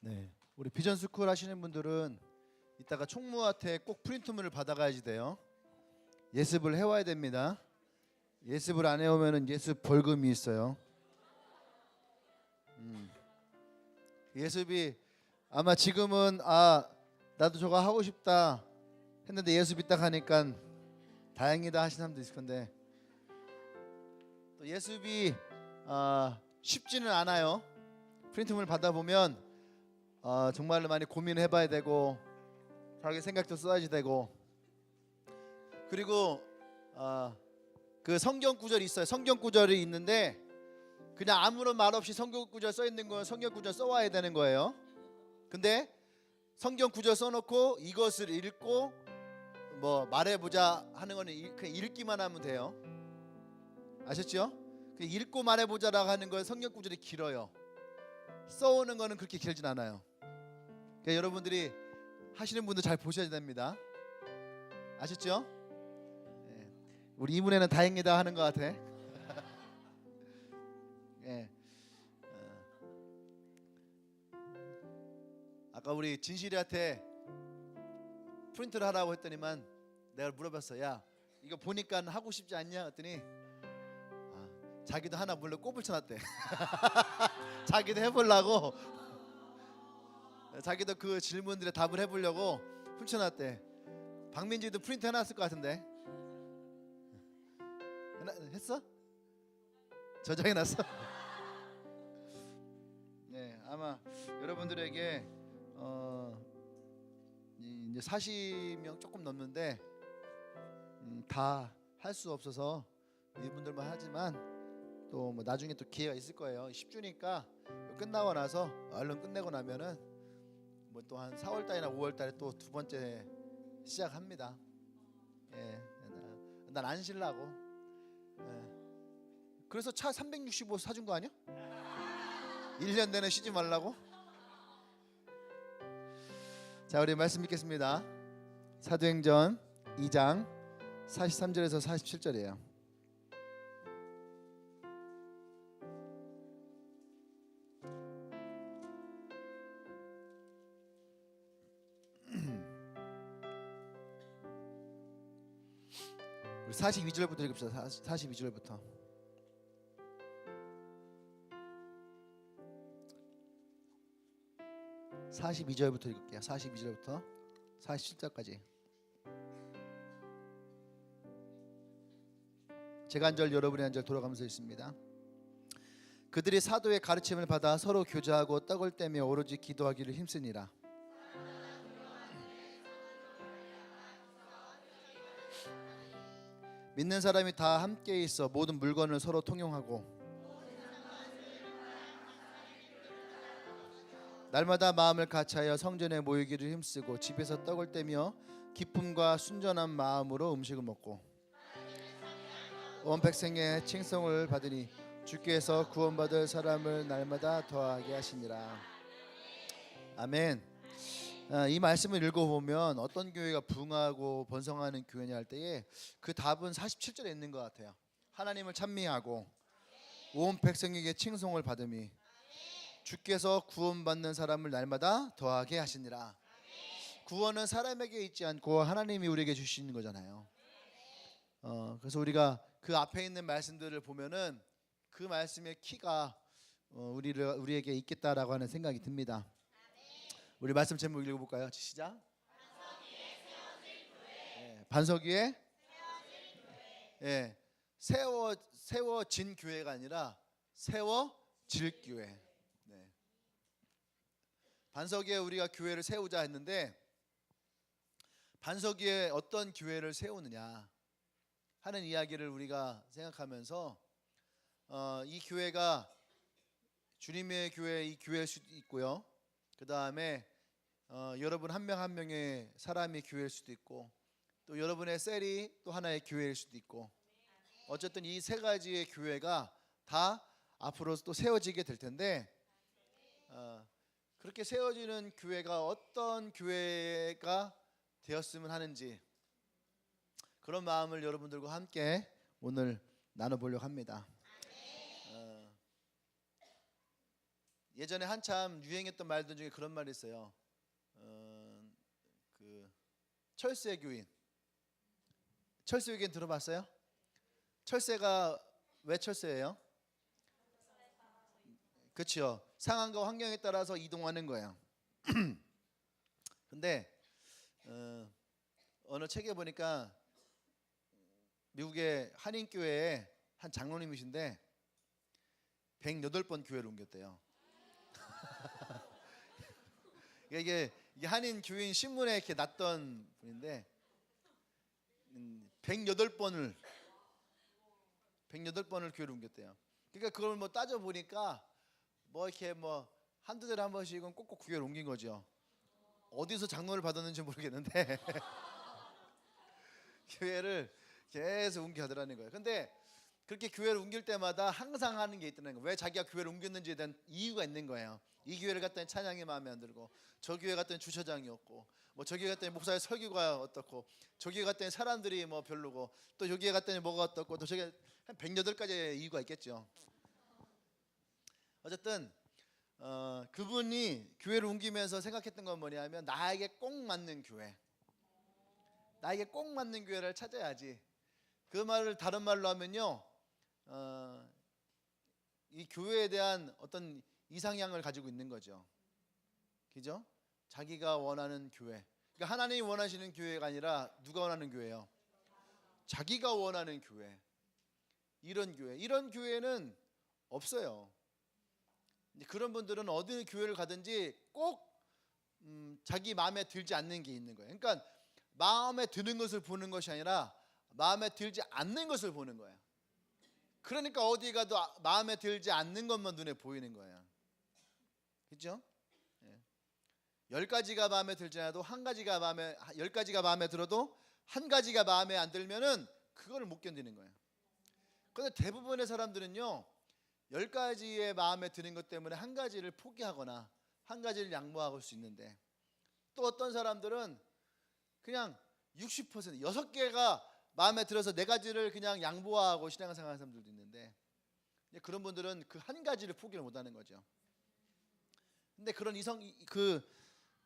네, 우리 비전 스쿨 하시는 분들은 이따가 총무한테 꼭 프린트물을 받아가야지 돼요. 예습을 해와야 됩니다. 예습을 안 해오면은 예습 벌금이 있어요. 예습이 아마 지금은 나도 저거 하고 싶다 했는데 예습이 딱 하니까 다행이다 하시는 사람도 있을 건데, 또 예습이 쉽지는 않아요. 프린트물 받아보면 정말로 많이 고민해봐야 되고 자기 생각도 써야지 되고, 그리고 그 성경 구절이 있어요. 성경 구절이 있는데 그냥 아무런 말 없이 성경 구절 써 있는 건 성경 구절 써와야 되는 거예요. 근데 성경 구절 써놓고 이것을 읽고 뭐 말해보자 하는 거는 그냥 읽기만 하면 돼요. 아셨죠? 읽고 말해보자라고 하는 건 성경 구절이 길어요. 써오는 거는 그렇게 길진 않아요. 그러니까 여러분들이 하시는 분들 잘 보셔야 됩니다. 아셨죠? 네. 우리 이문에는 다행이다 하는 것 같아. 네. 아까 우리 진실이한테 프린트를 하라고 했더니만 내가 물어봤어. 야, 이거 보니까 하고 싶지 않냐? 했더니 자기도 하나 몰래 꼽을 쳐놨대. 자기도 해보려고, 자기도 그 질문들에 답을 해보려고 훔쳐놨대. 박민지도 프린트 해놨을 것 같은데. 했어? 저장해놨어? 네, 아마 여러분들에게 이제 40명 조금 넘는데 다 할 수 없어서 이분들만 하지만 또 뭐 나중에 또 기회가 있을 거예요. 10주니까 끝나고 나서 얼른 끝내고 나면은 뭐 또 한 4월 달이나 5월 달에 또 두 번째 시작합니다. 예, 난 안 쉴라고. 예. 그래서 차 365 사준 거 아니야? 1년 내내 쉬지 말라고. 자, 우리 말씀 읽겠습니다. 사도행전 2장 43절에서 47절이에요. 우리 42절부터 읽읍시다. 42절부터. 읽을게요. 42절부터 47절까지. 제가 한 절 여러분이 한 절 돌아가면서 있습니다. 그들이 사도의 가르침을 받아 서로 교제하고 떡을 떼며 오로지 기도하기를 힘쓰니라. 믿는 사람이 다 함께 있어 모든 물건을 서로 통용하고 날마다 마음을 같이하여 성전에 모이기를 힘쓰고 집에서 떡을 떼며 기쁨과 순전한 마음으로 음식을 먹고 온 백성의 칭송을 받으니 주께서 구원받을 사람을 날마다 더하게 하시니라. 아멘. 이 말씀을 읽어보면 어떤 교회가 부흥하고 번성하는 교회냐 할 때에 그 답은 47절에 있는 것 같아요. 하나님을 찬미하고 온 백성에게 칭송을 받음이 주께서 구원받는 사람을 날마다 더하게 하시니라. 구원은 사람에게 있지 않고 하나님이 우리에게 주시는 거잖아요. 그래서 우리가 그 앞에 있는 말씀들을 보면은 그 말씀의 키가 우리에게 있겠다라고 하는 생각이 듭니다. 우리 말씀 제목 읽어볼까요? 시작. 반석 위에 세워진 교회가 아니라 세워질 교회. 네. 반석 위에 우리가 교회를 세우자 했는데 반석 위에 어떤 교회를 세우느냐 하는 이야기를 우리가 생각하면서 이 교회가 주님의 교회, 이 교회일 수도 있고요. 그 다음에 여러분 한 명 한 명의 사람이 교회일 수도 있고 또 여러분의 셀이 또 하나의 교회일 수도 있고, 어쨌든 이 세 가지의 교회가 다 앞으로 또 세워지게 될 텐데 그렇게 세워지는 교회가 어떤 교회가 되었으면 하는지 그런 마음을 여러분들과 함께 오늘 나눠보려고 합니다. 예전에 한참 유행했던 말들 중에 그런 말이 있어요. 그 철새 교인. 철새 교인 들어봤어요? 철새가 왜 철새예요? 그렇죠. 상황과 환경에 따라서 이동하는 거예요. 근데 어느 책에 보니까 미국의 한인교회에 한 장로님이신데 108번 교회를 옮겼대요. 이게 한인 교인 신문에 이렇게 났던 분인데 108번을 교회를 옮겼대요. 그러니까 그걸 뭐 따져 보니까 뭐 이렇게 뭐 한두 달에 한 번씩은 꼭꼭 교회를 옮긴 거죠. 어디서 장로를 받았는지 모르겠는데 교회를 계속 옮겨가더라는 거예요. 근데 그렇게 교회를 옮길 때마다 항상 하는 게 있다는 거예요. 왜 자기가 교회를 옮겼는지에 대한 이유가 있는 거예요. 이 교회를 갔더니 찬양이 마음에 안 들고, 저 교회 갔더니 주차장이 없고, 뭐 저 교회 갔더니 목사의 설교가 어떻고, 저 교회 갔더니 사람들이 뭐 별로고, 또 여기에 갔더니 뭐가 어떻고, 또 저기 한 108가지의 이유가 있겠죠. 어쨌든 그분이 교회를 옮기면서 생각했던 건 뭐냐면 나에게 꼭 맞는 교회, 나에게 꼭 맞는 교회를 찾아야지. 그 말을 다른 말로 하면요, 이 교회에 대한 어떤 이상향을 가지고 있는 거죠. 그죠? 자기가 원하는 교회. 그러니까 하나님이 원하시는 교회가 아니라 누가 원하는 교회예요? 자기가 원하는 교회. 이런 교회는 없어요. 그런 분들은 어느 교회를 가든지 꼭 자기 마음에 들지 않는 게 있는 거예요. 그러니까 마음에 드는 것을 보는 것이 아니라 마음에 들지 않는 것을 보는 거예요. 그러니까 어디 가도 마음에 들지 않는 것만 눈에 보이는 거예요. 그렇죠? 10가지가 마음에 들지 않아도 10가지가 마음에 들어도 한 가지가 마음에 안 들면은 그거를 못 견디는 거예요. 그런데 대부분의 사람들은요, 10가지의 마음에 드는 것 때문에 한 가지를 포기하거나 한 가지를 양보할 수 있는데, 또 어떤 사람들은 그냥 60%, 6개가 마음에 들어서 4가지를 그냥 양보하고 신앙생활하는 사람들도 있는데, 그런 분들은 그 한 가지를 포기를 못하는 거죠. 근데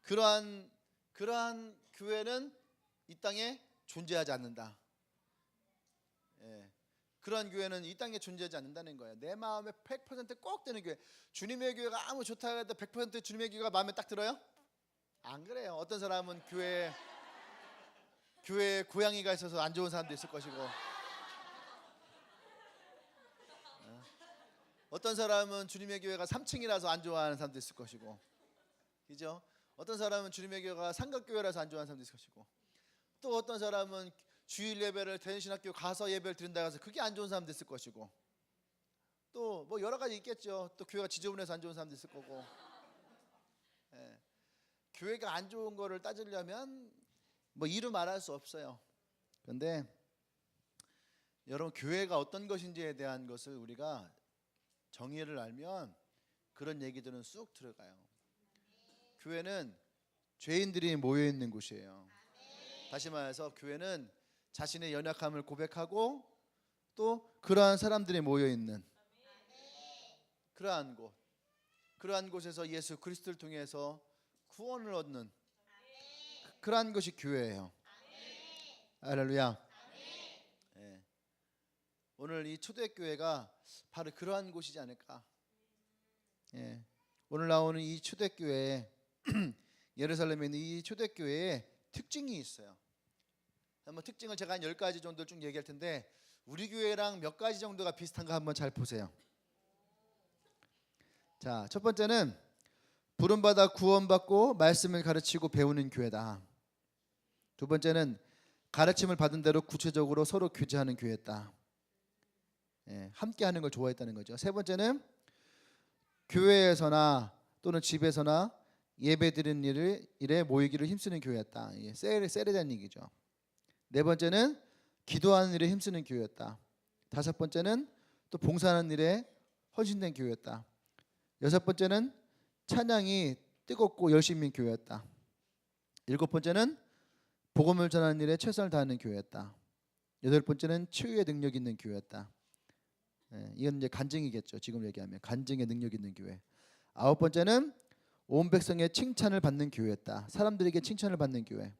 그러한 교회는 이 땅에 존재하지 않는다. 그러한 교회는 이 땅에 존재하지 않는다는 거예요. 내 마음에 100%꼭 되는 교회. 주님의 교회가 아무 좋다 해도 100% 주님의 교회가 마음에 딱 들어요? 안 그래요. 어떤 사람은 교회에 고양이가 있어서 안 좋은 사람도 있을 것이고, 어떤 사람은 주님의 교회가 3층이라서 안 좋아하는 사람도 있을 것이고, 그죠? 어떤 사람은 주님의 교회가 삼각교회라서 안 좋아하는 사람도 있을 것이고, 또 어떤 사람은 주일 예배를 대전신학교 가서 예배를 드린다 해서 그게 안 좋은 사람도 있을 것이고, 또 뭐 여러 가지 있겠죠. 또 교회가 지저분해서 안 좋은 사람도 있을 거고. 교회가 안 좋은 거를 따지려면 뭐 이루 말할 수 없어요. 그런데 여러분, 교회가 어떤 것인지에 대한 것을 우리가 정의를 알면 그런 얘기들은 쑥 들어가요. 교회는 죄인들이 모여 있는 곳이에요. 다시 말해서 교회는 자신의 연약함을 고백하고 또 그러한 사람들이 모여 있는 그러한 곳에서 예수 그리스도를 통해서 구원을 얻는 그러한 것이 교회예요. 할렐루야. 오늘 이 초대교회가 바로 그러한 곳이지 않을까. 오늘 나오는 이 초대교회, 예루살렘에 있는 이 초대교회에 특징이 있어요. 한번 특징을 제가 한 10가지 정도 쭉 얘기할 텐데, 우리 교회랑 몇 가지 정도가 비슷한가 한번 잘 보세요. 자, 첫 번째는 부름받아 구원받고 말씀을 가르치고 배우는 교회다. 두 번째는 가르침을 받은 대로 구체적으로 서로 교제하는 교회다. 함께하는 걸 좋아했다는 거죠. 세 번째는 교회에서나 또는 집에서나 예배드리는 일에 모이기를 힘쓰는 교회였다. 세례자는 얘기죠. 네 번째는 기도하는 일에 힘쓰는 교회였다. 다섯 번째는 또 봉사하는 일에 헌신된 교회였다. 여섯 번째는 찬양이 뜨겁고 열심인 교회였다. 일곱 번째는 복음을 전하는 일에 최선을 다하는 교회였다. 여덟 번째는 치유의 능력 있는 교회였다. 이건 이제 간증이겠죠. 지금 얘기하면 간증의 능력 있는 교회. 아홉 번째는 온 백성의 칭찬을 받는 교회였다. 사람들에게 칭찬을 받는 교회.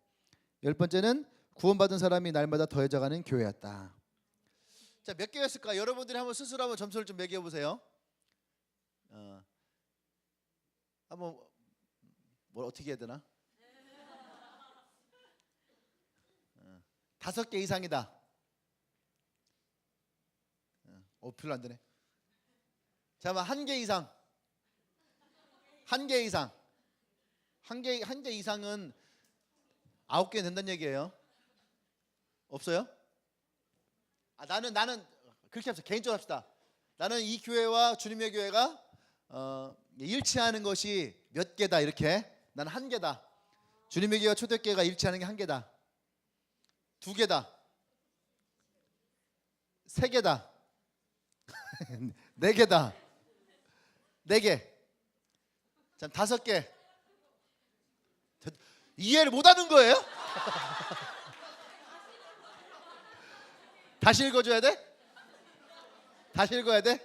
열 번째는 구원받은 사람이 날마다 더해져가는 교회였다. 자, 몇 개였을까? 여러분들이 한번 스스로 한번 점수를 좀 매겨보세요. 한번 뭘 어떻게 해야 되나? 5개 이상이다. 별로 안 되네. 잠깐만, 1개 이상. 1개 이상. 한 개 이상은 9개 된다는 얘기예요. 없어요? 나는 그렇게 합시다. 개인적으로 합시다. 나는 이 교회와 주님의 교회가 일치하는 것이 몇 개다 이렇게. 나는 1개다. 주님의 교회와 초대교회가 일치하는 게 1개다. 2개다. 3개다. 4개다. 4개. 자, 5개. 이해를 못하는 거예요? 다시 읽어줘야 돼? 다시 읽어야 돼?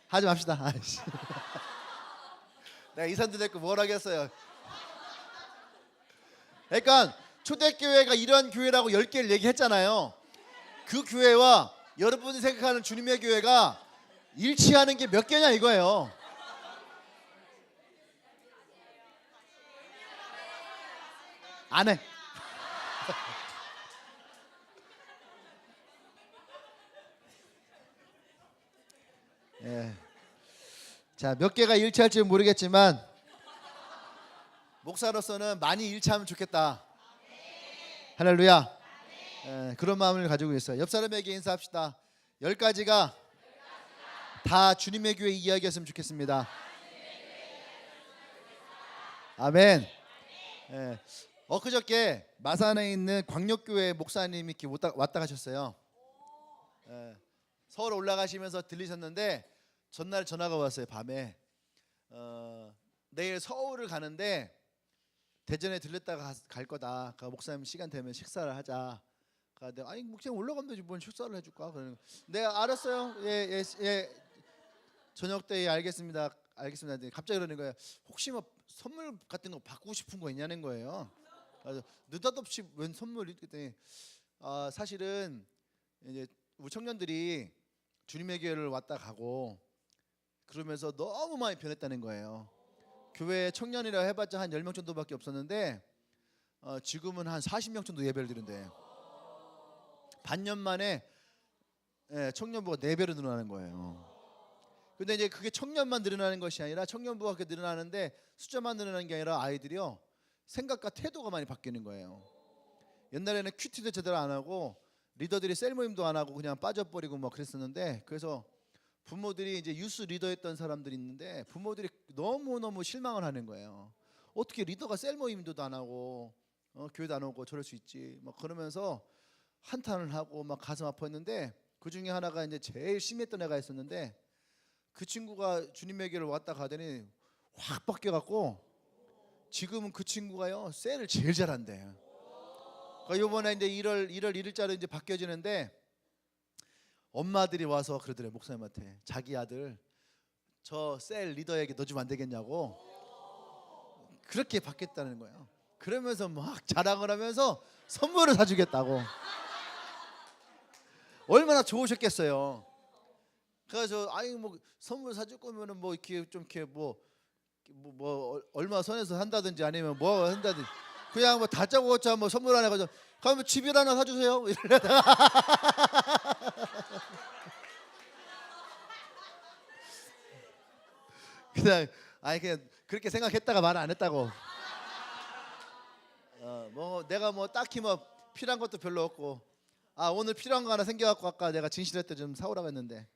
하지 맙시다. 아이씨. 내가 이 사람들 데리고 뭘 하겠어요. 그러니까 초대교회가 이런 교회라고 10개를 얘기했잖아요. 그 교회와 여러분이 생각하는 주님의 교회가 일치하는 게 몇 개냐 이거예요. 안 해. 예. 자, 몇 개가 일치할지 모르겠지만 목사로서는 많이 일치하면 좋겠다. 할렐루야. 예, 그런 마음을 가지고 있어요. 옆 사람에게 인사합시다. 10가지가 다 주님의 교회 이야기였으면 좋겠습니다. 아멘. 예. 엊그저께 마산에 있는 광역교회 목사님이 이렇게 왔다 가셨어요. 예. 서울 올라가시면서 들리셨는데 전날 전화가 왔어요. 밤에 내일 서울을 가는데 대전에 들렸다가 갈 거다. 목사님 시간 되면 식사를 하자. 내가 아니 목사님 올라가면 되지 뭔 식사를 해줄까? 그러는 내가 알았어요. 예. 저녁 때 알겠습니다. 갑자기 그러는 거예요. 혹시 뭐 선물 같은 거 받고 싶은 거 있냐는 거예요. 그래서 느닷없이 웬 선물이? 그랬더니 사실은 이제 우리 청년들이 주님의 교회를 왔다 가고 그러면서 너무 많이 변했다는 거예요. 교회 청년이라 해봤자 한 10명 정도밖에 없었는데 지금은 한 40명 정도 예배를 드린대요. 반년 만에 청년부가 4배로 늘어나는 거예요. 근데 이제 그게 청년만 늘어나는 것이 아니라 청년부가 그렇게 늘어나는데 숫자만 늘어나는 게 아니라 아이들이요 생각과 태도가 많이 바뀌는 거예요. 옛날에는 큐티도 제대로 안 하고 리더들이 셀 모임도 안 하고 그냥 빠져버리고 막 그랬었는데, 그래서 부모들이 이제 유스 리더였던 사람들이 있는데 부모들이 너무너무 실망을 하는 거예요. 어떻게 리더가 셀 모임도 안 하고 교회도 안 오고 저럴 수 있지 막 그러면서 한탄을 하고 막 가슴 아팠는데, 그 중에 하나가 이제 제일 심했던 애가 있었는데 그 친구가 주님의 교회를 왔다 가더니 확 바뀌어갖고 지금은 그 친구가요 셀을 제일 잘한대요. 그러니까 이번에 이제 1월 1일자로 이제 바뀌어지는데 엄마들이 와서 그러더래요. 목사님한테 자기 아들 저 셀 리더에게 넣어주면 안 되겠냐고 그렇게 바뀌었다는 거예요. 그러면서 막 자랑을 하면서 선물을 사주겠다고. 얼마나 좋으셨겠어요. 그래서 아니 뭐 선물 사줄 거면은 뭐 이렇게 좀 이렇게 뭐 얼마 선에서 한다든지 아니면 뭐 한다든지 그냥 뭐 다짜고짜 뭐 선물 하나 가지고 그러면 집일 하나 사주세요 이러다가 그냥 그렇게 생각했다가 말 안 했다고. 뭐 내가 뭐 딱히 뭐 필요한 것도 별로 없고 오늘 필요한 거 하나 생겨갖고 아까 내가 진실했대 좀 사오라고 했는데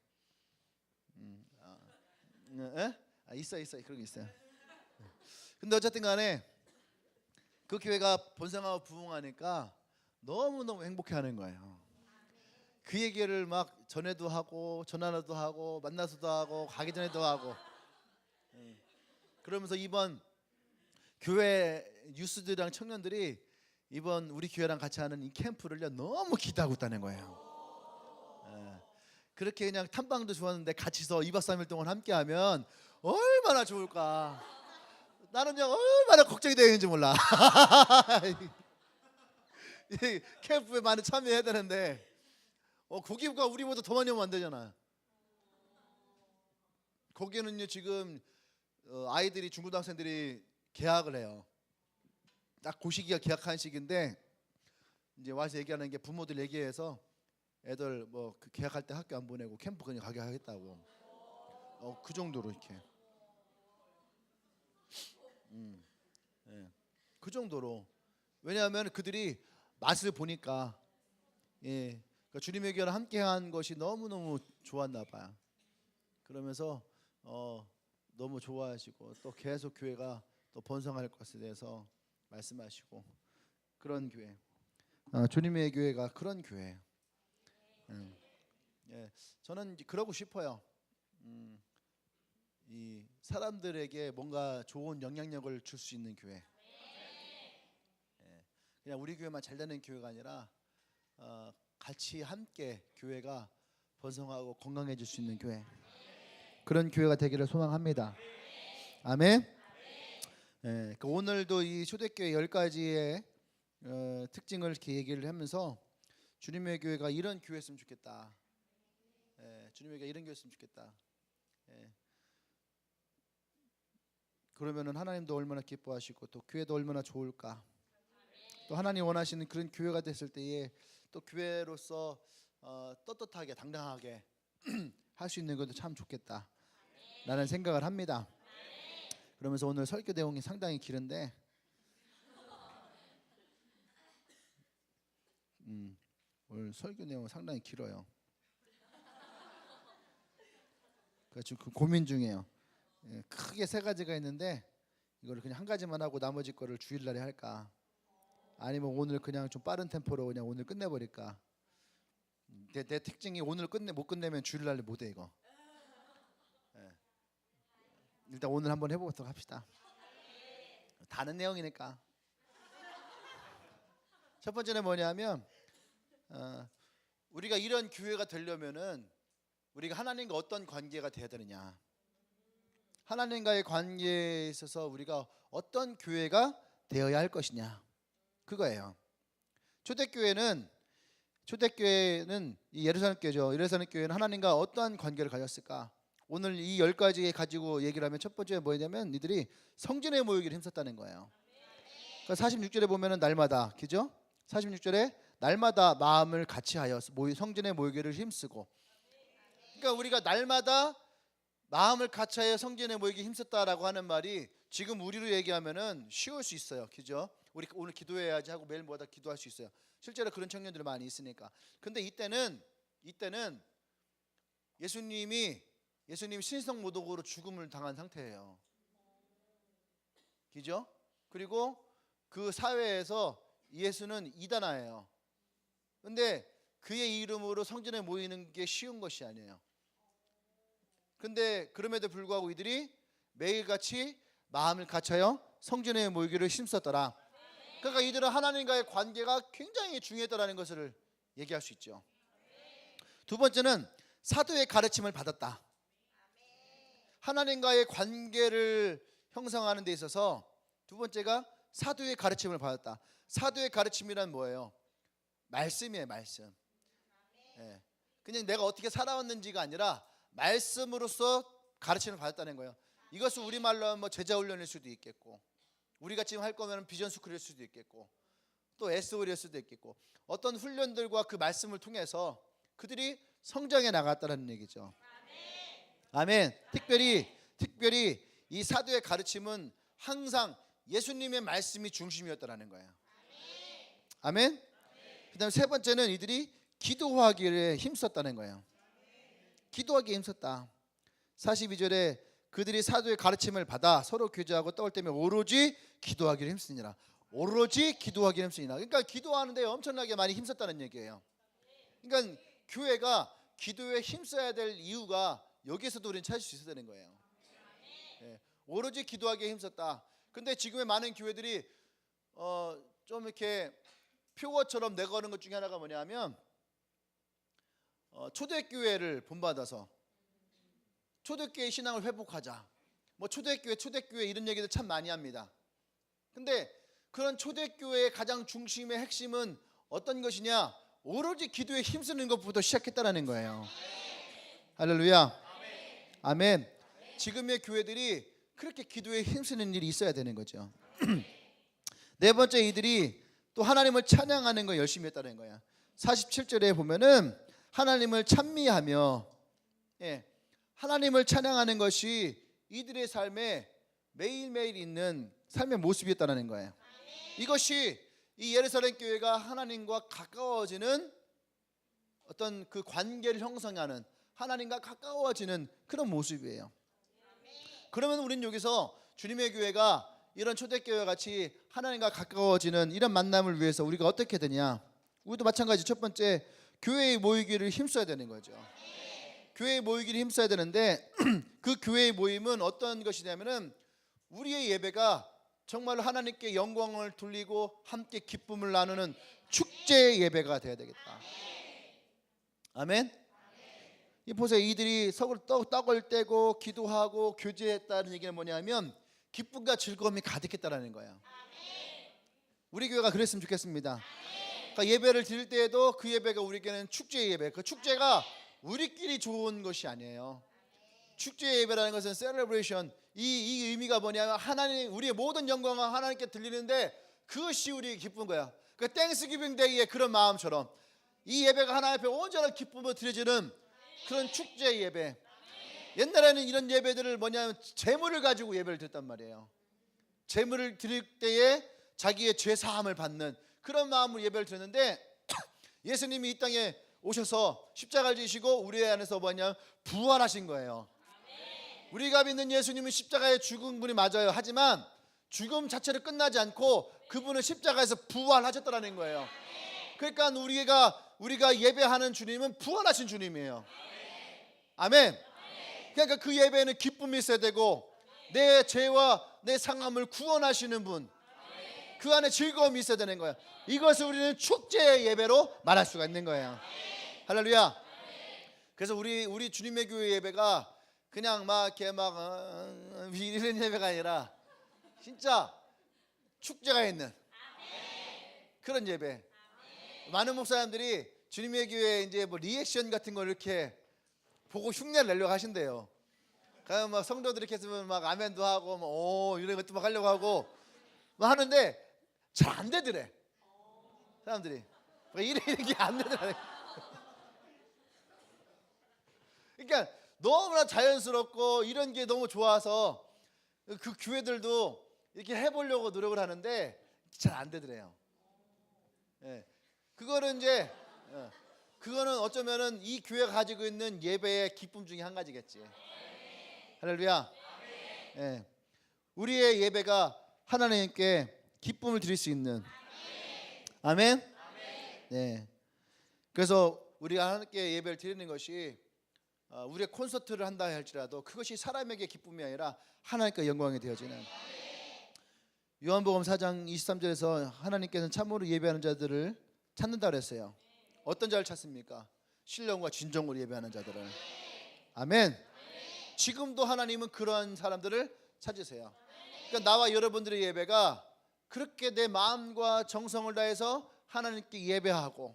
있어 그런 게 있어요. 근데 어쨌든 간에 그 교회가 번성하고 부흥하니까 너무너무 행복해하는 거예요. 그 얘기를 막 전에도 하고 전화도 하고 만나서도 하고 가기 전에도 하고 그러면서 이번 교회 유스들이랑 청년들이 이번 우리 교회랑 같이 하는 이 캠프를요 너무 기대하고 있다는 거예요. 그렇게 그냥 탐방도 좋았는데 같이서 2박 3일 동안 함께하면 얼마나 좋을까. 나는 그냥 얼마나 걱정이 되는지 몰라. 이 캠프에 많이 참여해야 되는데 거기가 우리보다 더 많이 오면 안 되잖아. 거기는요 지금 아이들이 중고등학생들이 개학을 해요. 딱 그 시기가 개학하는 시기인데 이제 와서 얘기하는 게 부모들 얘기해서 애들 뭐 그 개학할 때 학교 안 보내고 캠프 그냥 가게 하겠다고. 그 정도로 이렇게. 예. 그 정도로. 왜냐하면 그들이 맛을 보니까 그러니까 주님의 교회를 함께한 것이 너무너무 좋았나 봐요. 그러면서 너무 좋아하시고 또 계속 교회가 또 번성할 것에 대해서 말씀하시고 그런 교회. 주님의 교회가 그런 교회예요. 저는 그러고 싶어요. 이 사람들에게 뭔가 좋은 영향력을 줄 수 있는 교회. 그냥 우리 교회만 잘 되는 교회가 아니라 같이 함께 교회가 번성하고 건강해질 수 있는 교회. 그런 교회가 되기를 소망합니다. 아멘. 오늘도 이 초대교회 10가지의 특징을 이렇게 얘기를 하면서 주님의 교회가 이런 교회였으면 좋겠다. 주님의 교회가 이런 교회였으면 좋겠다. 그러면은 하나님도 얼마나 기뻐하시고 또 교회도 얼마나 좋을까. 또 하나님 원하시는 그런 교회가 됐을 때에 또 교회로서 떳떳하게 당당하게 할 수 있는 것도 참 좋겠다 라는 생각을 합니다. 그러면서 오늘 설교 내용이 상당히 길은데 오늘 설교 내용은 상당히 길어요. 지금 고민 중이에요. 크게 3가지가 있는데 이걸 그냥 한 가지만 하고 나머지 거를 주일날에 할까, 아니면 오늘 그냥 좀 빠른 템포로 그냥 오늘 끝내버릴까. 내 특징이 오늘 못 끝내면 주일날에 못해 이거. 일단 오늘 한번 해보도록 합시다. 다른 내용이니까. 첫 번째는 뭐냐면 우리가 이런 교회가 되려면은 우리가 하나님과 어떤 관계가 돼야 되느냐. 하나님과의 관계에 있어서 우리가 어떤 교회가 되어야 할 것이냐, 그거예요. 초대교회는 이 예루살렘 교회죠. 예루살렘 교회는 하나님과 어떠한 관계를 가졌을까? 오늘 이 10가지 가지고 얘기를 하면 첫 번째는 뭐냐면 이들이 성전에 모이기를 힘썼다는 거예요. 그러니까 46절에 보면은 날마다, 그죠? 46절에 날마다 마음을 같이하여 성전에 모이기를 힘쓰고. 그러니까 우리가 날마다 마음을 같이하여 성전에 모이기 힘썼다라고 하는 말이 지금 우리로 얘기하면은 쉬울 수 있어요, 그죠? 우리 오늘 기도해야지 하고 매일마다 기도할 수 있어요. 실제로 그런 청년들이 많이 있으니까. 근데 이때는 예수님이 신성모독으로 죽음을 당한 상태예요, 그죠? 그리고 그 사회에서 예수는 이단아예요. 근데 그의 이름으로 성전에 모이는 게 쉬운 것이 아니에요. 근데 그럼에도 불구하고 이들이 매일같이 마음을 같이하여 성전에 모이기를 힘썼더라. 그러니까 이들은 하나님과의 관계가 굉장히 중요했다라는 것을 얘기할 수 있죠. 두 번째는 사도의 가르침을 받았다. 하나님과의 관계를 형성하는 데 있어서 두 번째가 사도의 가르침을 받았다. 사도의 가르침이란 뭐예요? 말씀이에요, 말씀. 그냥 내가 어떻게 살아왔는지가 아니라 말씀으로서 가르침을 받았다는 거예요. 이것은 우리말로 하면 뭐 제자 훈련일 수도 있겠고, 우리가 지금 할 거면 비전 스쿨일 수도 있겠고, 또 SOL일 수도 있겠고, 어떤 훈련들과 그 말씀을 통해서 그들이 성장해 나갔다는 얘기죠. 아멘. 특별히 이 사도의 가르침은 항상 예수님의 말씀이 중심이었다라는 거예요. 아멘. 그다음에 세 번째는 이들이 기도하기에 힘썼다는 거예요. 기도하기에 힘썼다. 42절에 그들이 사도의 가르침을 받아 서로 교제하고 떡을 떼며 오로지 기도하기를 힘쓰니라. 오로지 기도하기를 힘쓰니라. 그러니까 기도하는데 엄청나게 많이 힘썼다는 얘기예요. 그러니까 교회가 기도에 힘써야 될 이유가 여기에서도 우리는 찾을 수 있어야 되는 거예요. 오로지 기도하기에 힘썼다. 근데 지금의 많은 교회들이 좀 이렇게 표어처럼 내거는 것 중에 하나가 뭐냐면 초대교회를 본받아서 초대교회 신앙을 회복하자, 뭐 초대교회 이런 얘기들 참 많이 합니다. 근데 그런 초대교회의 가장 중심의 핵심은 어떤 것이냐? 오로지 기도에 힘쓰는 것부터 시작했다라는 거예요. 할렐루야. 아멘. 지금의 교회들이 그렇게 기도에 힘쓰는 일이 있어야 되는 거죠. 네 번째, 이들이 또 하나님을 찬양하는 거 열심히 했다는 거야. 47절에 보면은 하나님을 찬미하며, 하나님을 찬양하는 것이 이들의 삶에 매일매일 있는 삶의 모습이었다는 거예요. 이것이 이 예루살렘 교회가 하나님과 가까워지는 어떤 그 관계를 형성하는, 하나님과 가까워지는 그런 모습이에요. 그러면 우리는 여기서 주님의 교회가 이런 초대교회와 같이 하나님과 가까워지는 이런 만남을 위해서 우리가 어떻게 되냐? 우리도 마찬가지 첫 번째, 교회에 모이기를 힘써야 되는 거죠. 교회에 모이기를 힘써야 되는데 그 교회의 모임은 어떤 것이냐면은 우리의 예배가 정말로 하나님께 영광을 돌리고 함께 기쁨을 나누는 축제의 예배가 되어야 되겠다. 아멘. 이 보세요. 이들이 서로 떡을 떼고 기도하고 교제했다는 얘기는 뭐냐면 기쁨과 즐거움이 가득했다라는 거예요. 우리 교회가 그랬으면 좋겠습니다. 그러니까 예배를 드릴 때에도 그 예배가 우리에게는 축제의 예배. 그 축제가 우리끼리 좋은 것이 아니에요. 축제의 예배라는 것은 셀러브레이션. 이 의미가 뭐냐면 하나님, 우리의 모든 영광은 하나님께 들리는데 그것이 우리의 기쁜 거야. 그 땡스기빙 데이의 그런 마음처럼 이 예배가 하나님 앞에 온전한 기쁨으로 드려지는 그런 축제의 예배. 옛날에는 이런 예배들을 뭐냐면 제물을 가지고 예배를 드렸단 말이에요. 제물을 드릴 때에 자기의 죄 사함을 받는 그런 마음으로 예배를 드렸는데 예수님이 이 땅에 오셔서 십자가를 지시고 우리 안에서 뭐냐 부활하신 거예요. 우리가 믿는 예수님은 십자가에 죽은 분이 맞아요. 하지만 죽음 자체를 끝나지 않고 그분은 십자가에서 부활하셨다는 거예요. 그러니까 우리가 예배하는 주님은 부활하신 주님이에요. 아멘. 그러니까 그 예배에는 기쁨이 있어야 되고 내 죄와 내 상함을 구원하시는 분, 그 안에 즐거움이 있어야 되는 거예요. 이것을 우리는 축제의 예배로 말할 수가 있는 거예요. 할렐루야. 그래서 우리 주님의 교회 예배가 그냥 막 이렇게 이런 예배가 아니라 진짜 축제가 있는 그런 예배. 많은 목사님들이 주님의 교회 이제 뭐 리액션 같은 걸 이렇게 보고 흉내를 내려고 하신대요. 그러면 막 성도들이 이렇게 했으면 막 아멘도 하고 뭐 이런 것도 막 하려고 하고 막 하는데 잘 안 되더래. 사람들이 이게 안 되더래. 그러니까 너무나 자연스럽고 이런 게 너무 좋아서 그 교회들도 이렇게 해보려고 노력을 하는데 잘 안 되더래요. 그거는 이제 그거는 어쩌면은 이 교회가 가지고 있는 예배의 기쁨 중에 한 가지겠지. 할렐루야. 우리의 예배가 하나님께 기쁨을 드릴 수 있는. 아멘. 네. 그래서 우리가 하나님께 예배를 드리는 것이 우리의 콘서트를 한다 할지라도 그것이 사람에게 기쁨이 아니라 하나님께 영광이 되어지는. 요한복음 4장 23절에서 하나님께서는 참으로 예배하는 자들을 찾는다 그랬어요. 어떤 자를 찾습니까? 신령과 진정으로 예배하는 자들을. 아멘. 지금도 하나님은 그러한 사람들을 찾으세요. 그러니까 나와 여러분들의 예배가 그렇게 내 마음과 정성을 다해서 하나님께 예배하고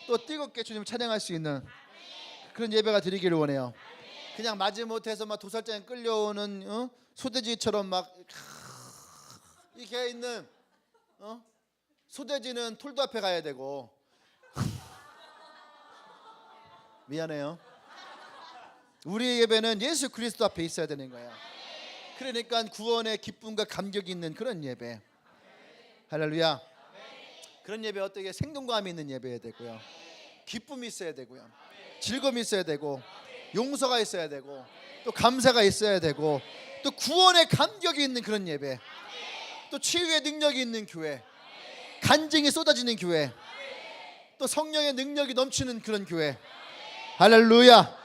또 뜨겁게 주님을 찬양할 수 있는 그런 예배가 드리기를 원해요. 그냥 마지못해서 막 도살장에 끌려오는 소돼지처럼 막 이렇게 있는 소돼지는 톨도 앞에 가야 되고 미안해요. 우리의 예배는 예수 그리스도 앞에 있어야 되는 거야. 그러니까 구원의 기쁨과 감격이 있는 그런 예배. 할렐루야. 그런 예배 어떻게 생동감이 있는 예배여야 되고요. 기쁨이 있어야 되고요. 즐거움이 있어야 되고 용서가 있어야 되고 또 감사가 있어야 되고 또 구원의 감격이 있는 그런 예배. 또 치유의 능력이 있는 교회. 간증이 쏟아지는 교회. 또 성령의 능력이 넘치는 그런 교회. 할렐루야.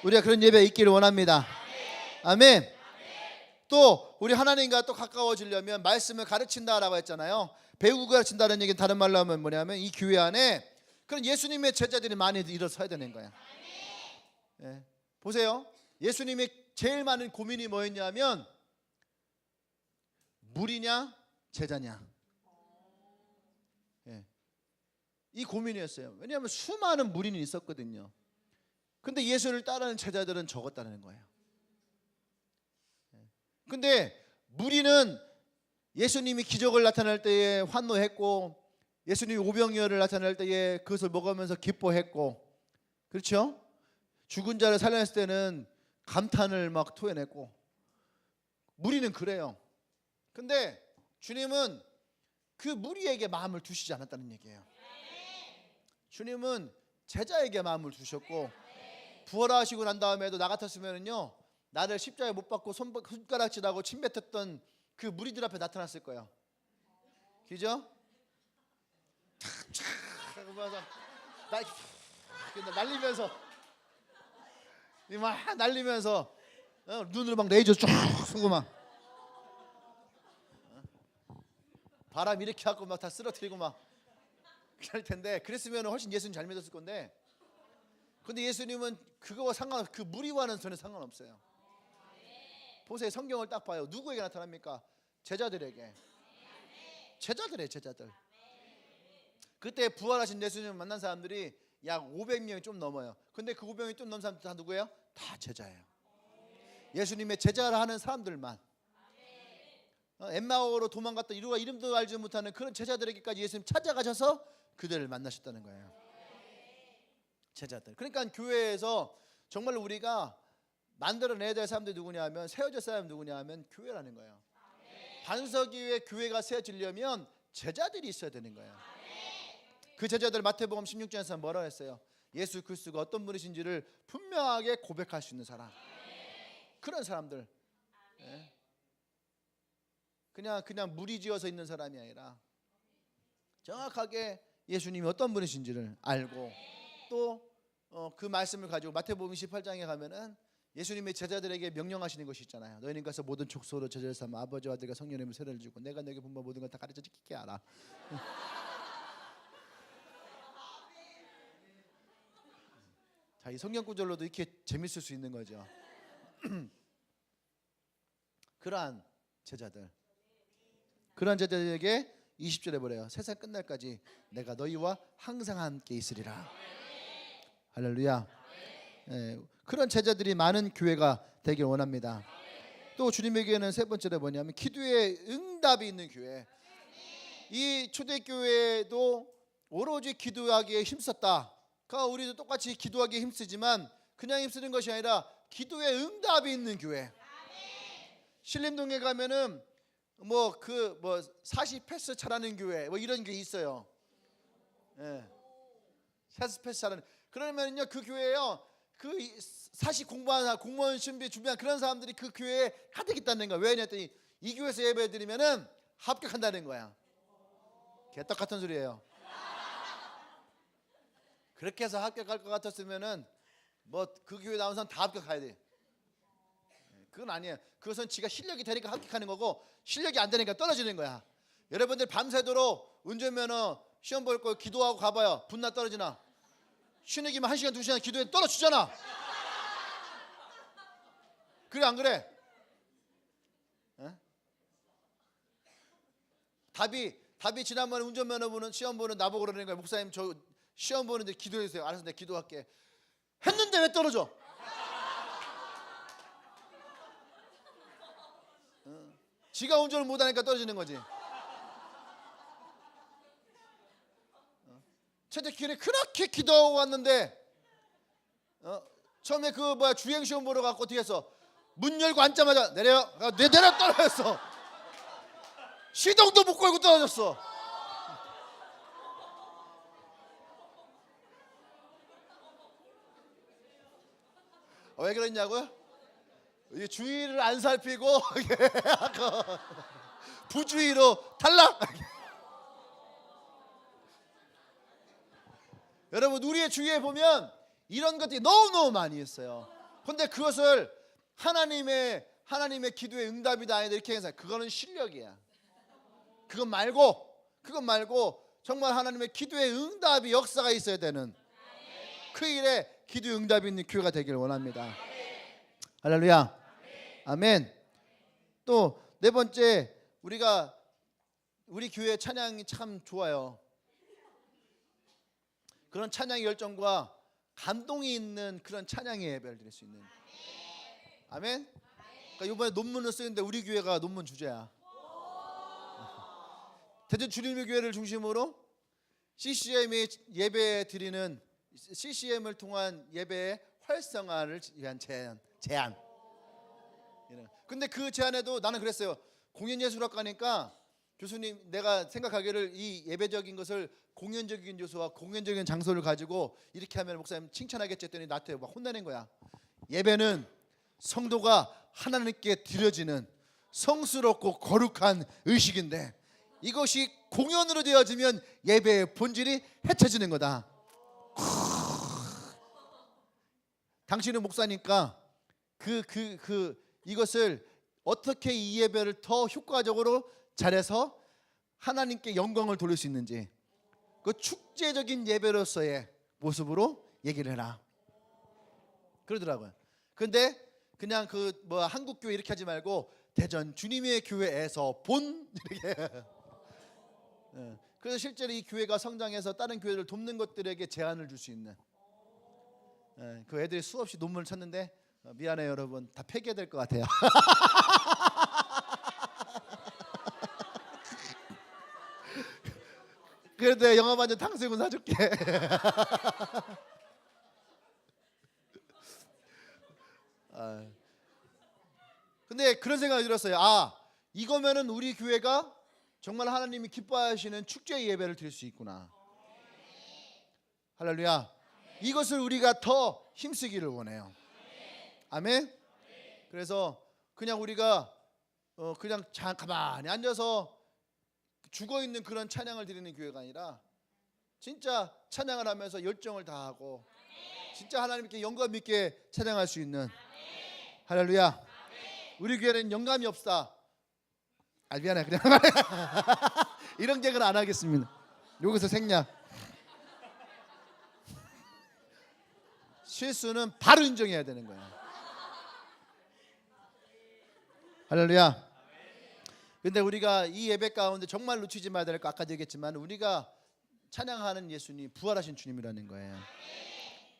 우리가 그런 예배에 있기를 원합니다. 아멘. 또 우리 하나님과 또 가까워지려면 말씀을 가르친다라고 했잖아요. 배우고 가르친다는 얘기는 다른 말로 하면 뭐냐면 이 교회 안에 그럼 예수님의 제자들이 많이 일어서야 되는 거야. 예. 보세요. 예수님의 제일 많은 고민이 뭐였냐면 물이냐 제자냐. 예. 이 고민이었어요. 왜냐하면 수많은 무리는 있었거든요. 근데 예수를 따르는 제자들은 적었다는 거예요. 근데 무리는 예수님이 기적을 나타낼 때에 환호했고, 예수님이 오병이어를 나타낼 때에 그것을 먹으면서 기뻐했고, 그렇죠? 죽은 자를 살려냈을 때는 감탄을 막 토해냈고, 무리는 그래요. 근데 주님은 그 무리에게 마음을 두시지 않았다는 얘기예요. 주님은 제자에게 마음을 두셨고, 부활하시고 난 다음에도 나 같았으면은요, 나를 십자가에 못 박고 손가락질하고 침 뱉었던 그 무리들 앞에 나타났을 거예요. 그죠? 날리면서 막 날리면서 눈으로 막 레이저 쫙 쏘고 막 바람 이렇게 하고 막 다 쓰러뜨리고 막 그럴 텐데, 그랬으면 훨씬 예수님 잘 믿었을 건데, 근데 예수님은 그거와 그 무리와는 전혀 상관없어요. 보세요. 성경을 딱 봐요. 누구에게 나타납니까? 제자들에게. 제자들. 그때 부활하신 예수님을 만난 사람들이 약 500명이 좀 넘어요. 근데 그 500명이 좀 넘는 사람들 다 누구예요? 다 제자예요. 예수님의 제자를 하는 사람들만. 엠마오로 도망갔던 이루가 이름도 알지 못하는 그런 제자들에게까지 예수님 찾아가셔서 그들을 만나셨다는 거예요. 제자들. 그러니까 교회에서 정말 우리가 만들어내야 될 사람들이 누구냐 하면, 세워질 사람이 누구냐 하면 교회라는 거예요. 반석 위에 교회가 세워지려면 제자들이 있어야 되는 거예요. 그 제자들 마태복음 16장에서 뭐라 했어요? 예수 그리스도가 어떤 분이신지를 분명하게 고백할 수 있는 사람. 그런 사람들. 그냥 무리지어서 있는 사람이 아니라 정확하게 예수님이 어떤 분이신지를 알고, 또 그 말씀을 가지고 마태복음 28장에 가면은 예수님의 제자들에게 명령하시는 것이 있잖아요. 너희는 가서 모든 족속으로 제자를 삼아 아버지와 아들과 성령님을 세례를 주고 내가 너에게 분부한 모든 걸 다 가르쳐 지키게 하라. 자, 이 성경 구절로도 이렇게 재밌을 수 있는 거죠. 그러한 제자들에게 20절에 뭐래요? 세상 끝날까지 내가 너희와 항상 함께 있으리라. 할렐루야. 그런 제자들이 많은 교회가 되길 원합니다. 또 주님에게는 세 번째로 뭐냐면 기도에 응답이 있는 교회. 이 초대교회도 오로지 기도하기에 힘썼다. 그러니까 우리도 똑같이 기도하기에 힘쓰지만 그냥 힘쓰는 것이 아니라 기도에 응답이 있는 교회. 신림동에 가면은 40패스 잘하는 교회 이런 게 있어요. 패스 잘하는. 그러면요 그 교회요, 그 공부하는 공무원 준비 준비한 그런 사람들이 그 교회에 가득 있다는 거야. 왜냐 했더니 이 교회에서 예배 드리면은 합격한다는 거야. 개떡 같은 소리예요. 그렇게 해서 합격할 것 같았으면은 그 교회 나온 사람 다 합격해야 돼. 그건 아니에요. 그것은 지가 실력이 되니까 합격하는 거고, 실력이 안 되니까 떨어지는 거야. 여러분들 밤새도록 운전면허 시험 볼 거 기도하고 가봐요. 분나 떨어지나? 쉬는 기만 1시간 2시간 기도해 떨어지잖아. 그래 안 그래? 답이 지난번에 운전면허 보는 시험 보는 나보고 그러는 거야. 목사님 저 시험 보는데 기도해 주세요. 알아서 내가 기도할게. 했는데 왜 떨어져? 지가 운전을 못하니까 떨어지는 거지. 채택기를 그렇게 기도하고 왔는데 처음에 주행시험 보러 갔고 어떻게 했어? 문 열고 앉자마자 내려 떨어졌어. 시동도 못 걸고 떨어졌어. 왜 그랬냐고요? 주의를 안 살피고 부주의로 탈락. 여러분 우리의 주위에 보면 이런 것들이 너무너무 많이 있어요. 그런데 그것을 하나님의 기도의 응답이다 아니다 이렇게 해서 그거는 실력이야. 그건 말고 정말 하나님의 기도의 응답이 역사가 있어야 되는 그 일에 기도 응답이 있는 교회가 되길 원합니다. 할렐루야. 아멘. 또 네 번째, 우리 교회 찬양이 참 좋아요. 그런 찬양의 열정과 감동이 있는 그런 찬양의 예배를 드릴 수 있는. 아멘. 그러니까 이번에 논문을 쓰는데 우리 교회가 논문 주제야. 대전 주님의 교회를 중심으로 CCM이 예배 드리는 CCM을 통한 예배의 활성화를 위한 제안. 근데 그 제안에도 나는 그랬어요. 공연예술학과니까 교수님, 내가 생각하기를 이 예배적인 것을 공연적인 요소와 공연적인 장소를 가지고 이렇게 하면 목사님 칭찬하겠지 했더니 나한테 막 혼내는 거야. 예배는 성도가 하나님께 드려지는 성스럽고 거룩한 의식인데 이것이 공연으로 되어지면 예배의 본질이 해쳐지는 거다. 당신은 목사니까 이것을 어떻게 이 예배를 더 효과적으로 잘해서 하나님께 영광을 돌릴 수 있는지 그 축제적인 예배로서의 모습으로 얘기를 해라 그러더라고요. 근데 그냥 한국 교회 이렇게 하지 말고 대전 주님의 교회에서 본 이렇게. 그래서 실제로 이 교회가 성장해서 다른 교회를 돕는 것들에게 제안을 줄 수 있는. 그 애들이 수없이 논문을 쳤는데 미안해요 여러분, 다 폐기해야 될 것 같아요. 그래도 영화반전 탕수육은 사줄게. 근데 그런 생각이 들었어요. 이거면은 우리 교회가 정말 하나님이 기뻐하시는 축제 예배를 드릴 수 있구나. 할렐루야. 이것을 우리가 더 힘쓰기를 원해요. 아멘. 그래서 그냥 우리가 그냥 가만히 앉아서 죽어있는 그런 찬양을 드리는 교회가 아니라 진짜 찬양을 하면서 열정을 다하고 진짜 하나님께 영감 있게 찬양할 수 있는. 할렐루야. 우리 교회는 영감이 없다. 미안해 그냥 이런 개그는 안 하겠습니다. 여기서 생략. 실수는 바로 인정해야 되는 거야. 할렐루야. 근데 우리가 이 예배 가운데 정말 놓치지 말아야 될 거 아까도 얘기했지만 우리가 찬양하는 예수님 부활하신 주님이라는 거예요.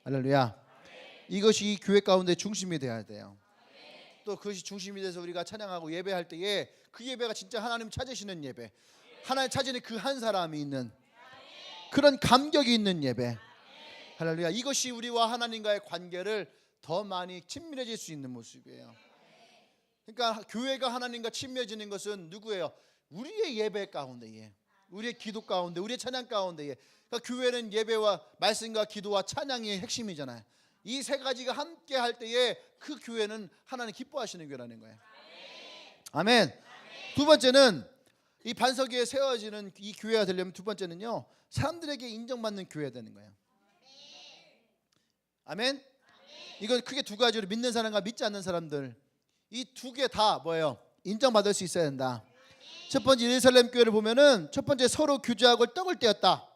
할렐루야. 이것이 이 교회 가운데 중심이 돼야 돼요. 또 그것이 중심이 돼서 우리가 찬양하고 예배할 때에 그 예배가 진짜 하나님 찾으시는 예배, 하나님 찾으는 그 한 사람이 있는 그런 감격이 있는 예배. 할렐루야. 이것이 우리와 하나님과의 관계를 더 많이 친밀해질 수 있는 모습이에요. 그러니까 교회가 하나님과 친밀해지는 것은 누구예요? 우리의 예배 가운데에, 우리의 기도 가운데, 우리의 찬양 가운데에. 그러니까 교회는 예배와 말씀과 기도와 찬양이 핵심이잖아요. 이 세 가지가 함께 할 때에 그 교회는 하나님 기뻐하시는 교회라는 거예요. 아멘. 두 번째는 이 반석 위에 세워지는 이 교회가 되려면 두 번째는요, 사람들에게 인정받는 교회가 되는 거예요. 아멘. 이건 크게 두 가지로 믿는 사람과 믿지 않는 사람들, 이 두 개 다 뭐예요? 인정받을 수 있어야 된다. 첫 번째 예루살렘 교회를 보면은 첫 번째 서로 규제하고 떡을 떼었다.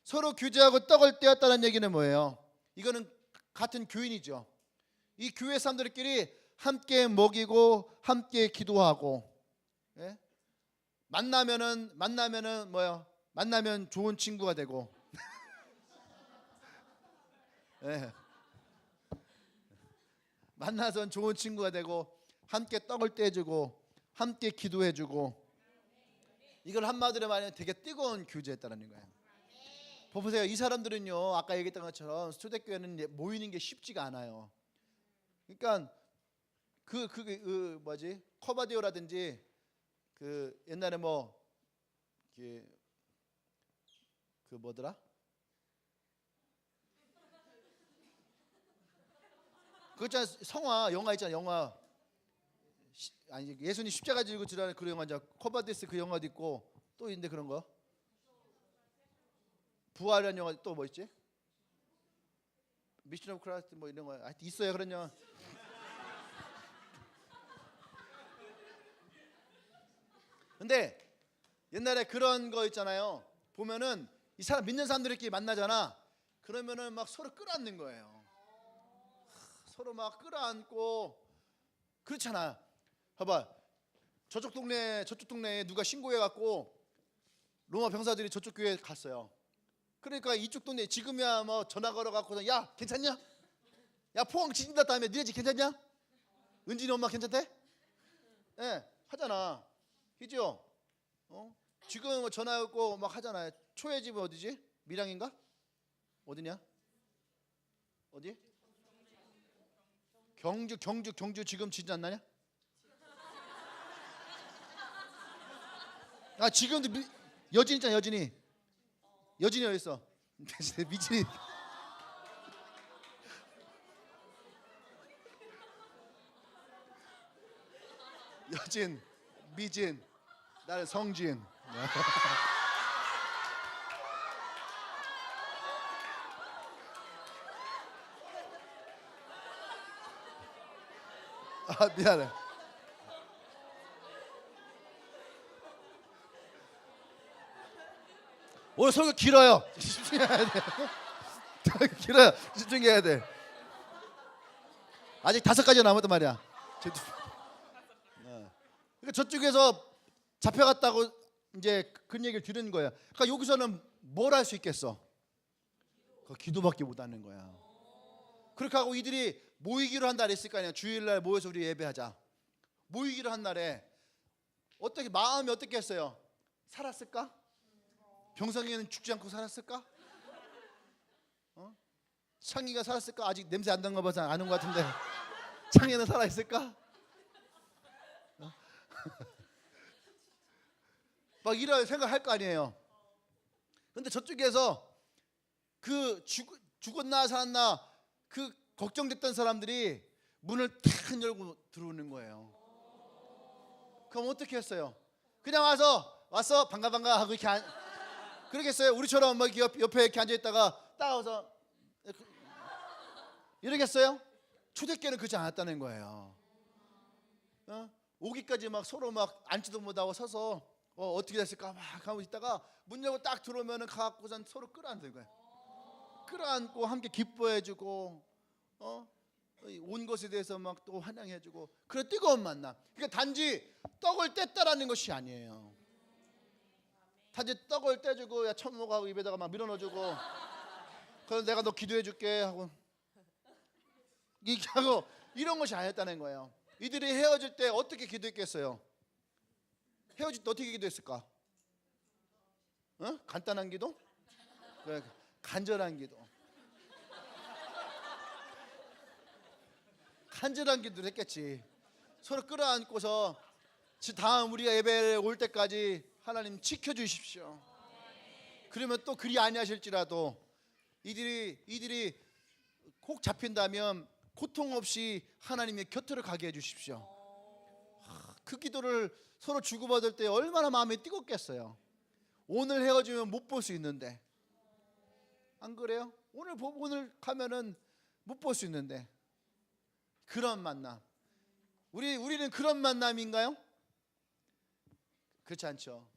서로 규제하고 떡을 떼었다는 얘기는 뭐예요? 이거는 같은 교인이죠. 이 교회 사람들끼리 함께 먹이고 함께 기도하고, 예? 만나면은 뭐예요? 만나면 좋은 친구가 되고, 예. 만나선 좋은 친구가 되고 함께 떡을 떼주고 함께 기도해주고, 이걸 한마디로 말하면 되게 뜨거운 교제였다는 거예요. 보세요. 이 사람들은요, 아까 얘기했던 것처럼 초대교회는 모이는 게 쉽지가 않아요. 그러니까 커바디오라든지 그 옛날에 뭐더라? 그 있잖아, 영화 있잖아. 영화 예수님 십자가 지고 지라는 그 영화, 커바디스 그 영화도 있고 또 있는데 그런 거. 부활이라는 영화 또 뭐 있지? 미션 오브 크라이스트 뭐 이런 거 하여튼 있어요 그런 영화. 근데 옛날에 그런 거 있잖아요. 보면은 이 사람 믿는 사람들끼리 만나잖아. 그러면은 막 서로 끌어안는 거예요. 서로 막 끌어안고 그렇잖아. 봐봐. 저쪽 동네에 누가 신고해 갖고 로마 병사들이 저쪽 교회에 갔어요. 그러니까 이쪽 동네 지금이야 뭐 전화 걸어 갖고서 야 괜찮냐? 야 포항 지진 났다며 니네 집 괜찮냐? 은진이 엄마 괜찮대? 예 하잖아. 그죠? 지금 뭐 전화 오고 막 하잖아요. 초의 집은 어디지? 밀양인가? 어디냐? 어디? 경주 지금 지진 안 나냐? 아 지금도 여진 있잖아. 여진이 어디 있어? 미진이 여진 미진 나는 성진. 아 미안해. 오늘 설교 길어요. 집중해야 돼. 길어요. 집중해야 돼. 아직 5가지 남았단 말이야. 그러니까 저쪽에서 잡혀갔다고 이제 그런 얘기를 들은 거야. 그러니까 여기서는 뭘 할 수 있겠어? 그 기도밖에 못 하는 거야. 그렇게 하고 이들이 모이기로 한 날이 있을 거 아니야. 주일날 모여서 우리 예배하자. 모이기로 한 날에 어떻게 마음이 어떻게 했어요? 살았을까? 병성이는 죽지 않고 살았을까? 창이가 살았을까? 아직 냄새 안 난 거 봐서 아는 것 같은데 창이는 살아 있을까? 막 이런 생각할 거 아니에요. 근데 저쪽에서 그 죽었나 살았나 그 걱정됐던 사람들이 문을 탁 열고 들어오는 거예요. 그럼 어떻게 했어요? 그냥 왔어 반가 하고 이렇게 그러겠어요? 우리처럼 막 옆에 이렇게 앉아 있다가 따라와서 이러겠어요? 초대교회는 그렇지 않았다는 거예요. 오기까지 막 서로 막 앉지도 못하고 서서 어떻게 됐을까 막 하고 있다가 문 열고 딱 들어오면은 가갖고선 서로 끌어안는 거예요. 끌어안고 함께 기뻐해주고 온 것에 대해서 막 또 환영해주고 그런 뜨거운 만남. 그러니까 단지 떡을 뗐다라는 것이 아니에요. 단지 떡을 떼주고 야 천목하고 입에다가 막 밀어넣어주고 그래서 내가 너 기도해줄게 하고 이렇게 하고 이런 것이 아니었다는 거예요. 이들이 헤어질 때 어떻게 기도했겠어요? 헤어질 때 어떻게 기도했을까? 간단한 기도? 그래, 간절한 기도. 간절한 기도를 했겠지. 서로 끌어안고서 다음 우리가 예배에 올 때까지 하나님 지켜주십시오. 그러면 또 그리 아니하실지라도 이들이 꼭 잡힌다면 고통 없이 하나님의 곁으로 가게 해주십시오. 그 기도를 서로 주고받을 때 얼마나 마음이 뜨겁겠어요. 오늘 헤어지면 못 볼 수 있는데 안 그래요? 오늘 가면은 못 볼 수 있는데 그런 만남. 우리는 그런 만남인가요? 그렇지 않죠.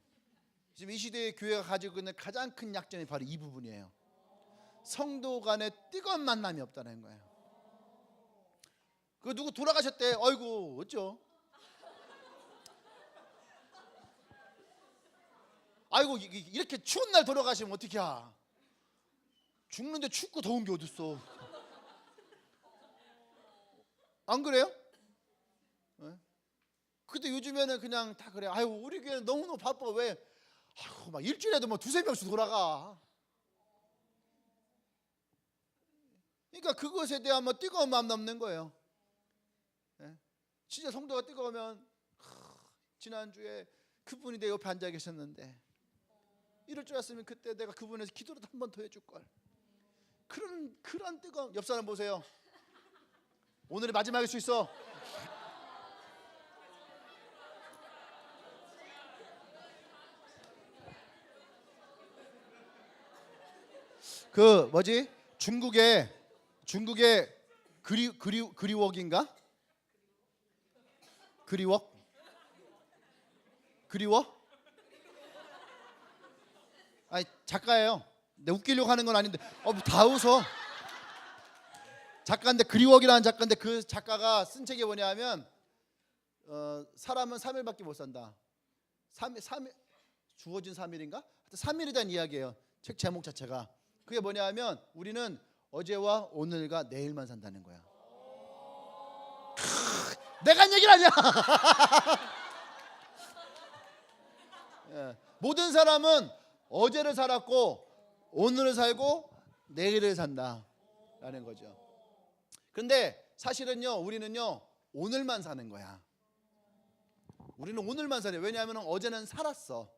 지금 이 시대의 교회가 가지고 있는 가장 큰 약점이 바로 이 부분이에요. 성도 간의 뜨거운 만남이 없다는 거예요. 그 누구 돌아가셨대. 아이고 어쩌? 아이고 이렇게 추운 날 돌아가시면 어떻게 하? 죽는데 춥고 더운 게 어딨어? 안 그래요? 네? 근데 요즘에는 그냥 다 그래. 아유 우리 교회는 너무너무 바빠. 왜? 아유 막 일주일에도 뭐 2-3명씩 돌아가. 그러니까 그것에 대한 뭐 뜨거운 마음 남는 거예요. 네? 진짜 성도가 뜨거우면 지난주에 그분이 내 옆에 앉아 계셨는데 이럴 줄 알았으면 그때 내가 그분에서 기도라도 한 번 더 해줄 걸. 그런 뜨거운. 옆 사람 보세요. 오늘이 마지막일 수 있어. 그 뭐지? 중국의 그리웍인가? 그리워? 아니 작가예요. 내 웃기려고 하는 건 아닌데 다 웃어. 작가인데 그리워기라는 작가인데 그 작가가 쓴 책이 뭐냐면 사람은 3일밖에 못 산다. 3일 주어진 3일인가? 3일에 대한 이야기예요. 책 제목 자체가. 그게 뭐냐면 우리는 어제와 오늘과 내일만 산다는 거야. 내가 한 얘기는 아니야. 예. 모든 사람은 어제를 살았고 오늘을 살고 내일을 산다라는 거죠. 근데 사실은요 우리는요 오늘만 사는 거야. 우리는 오늘만 살아요. 왜냐하면 어제는 살았어.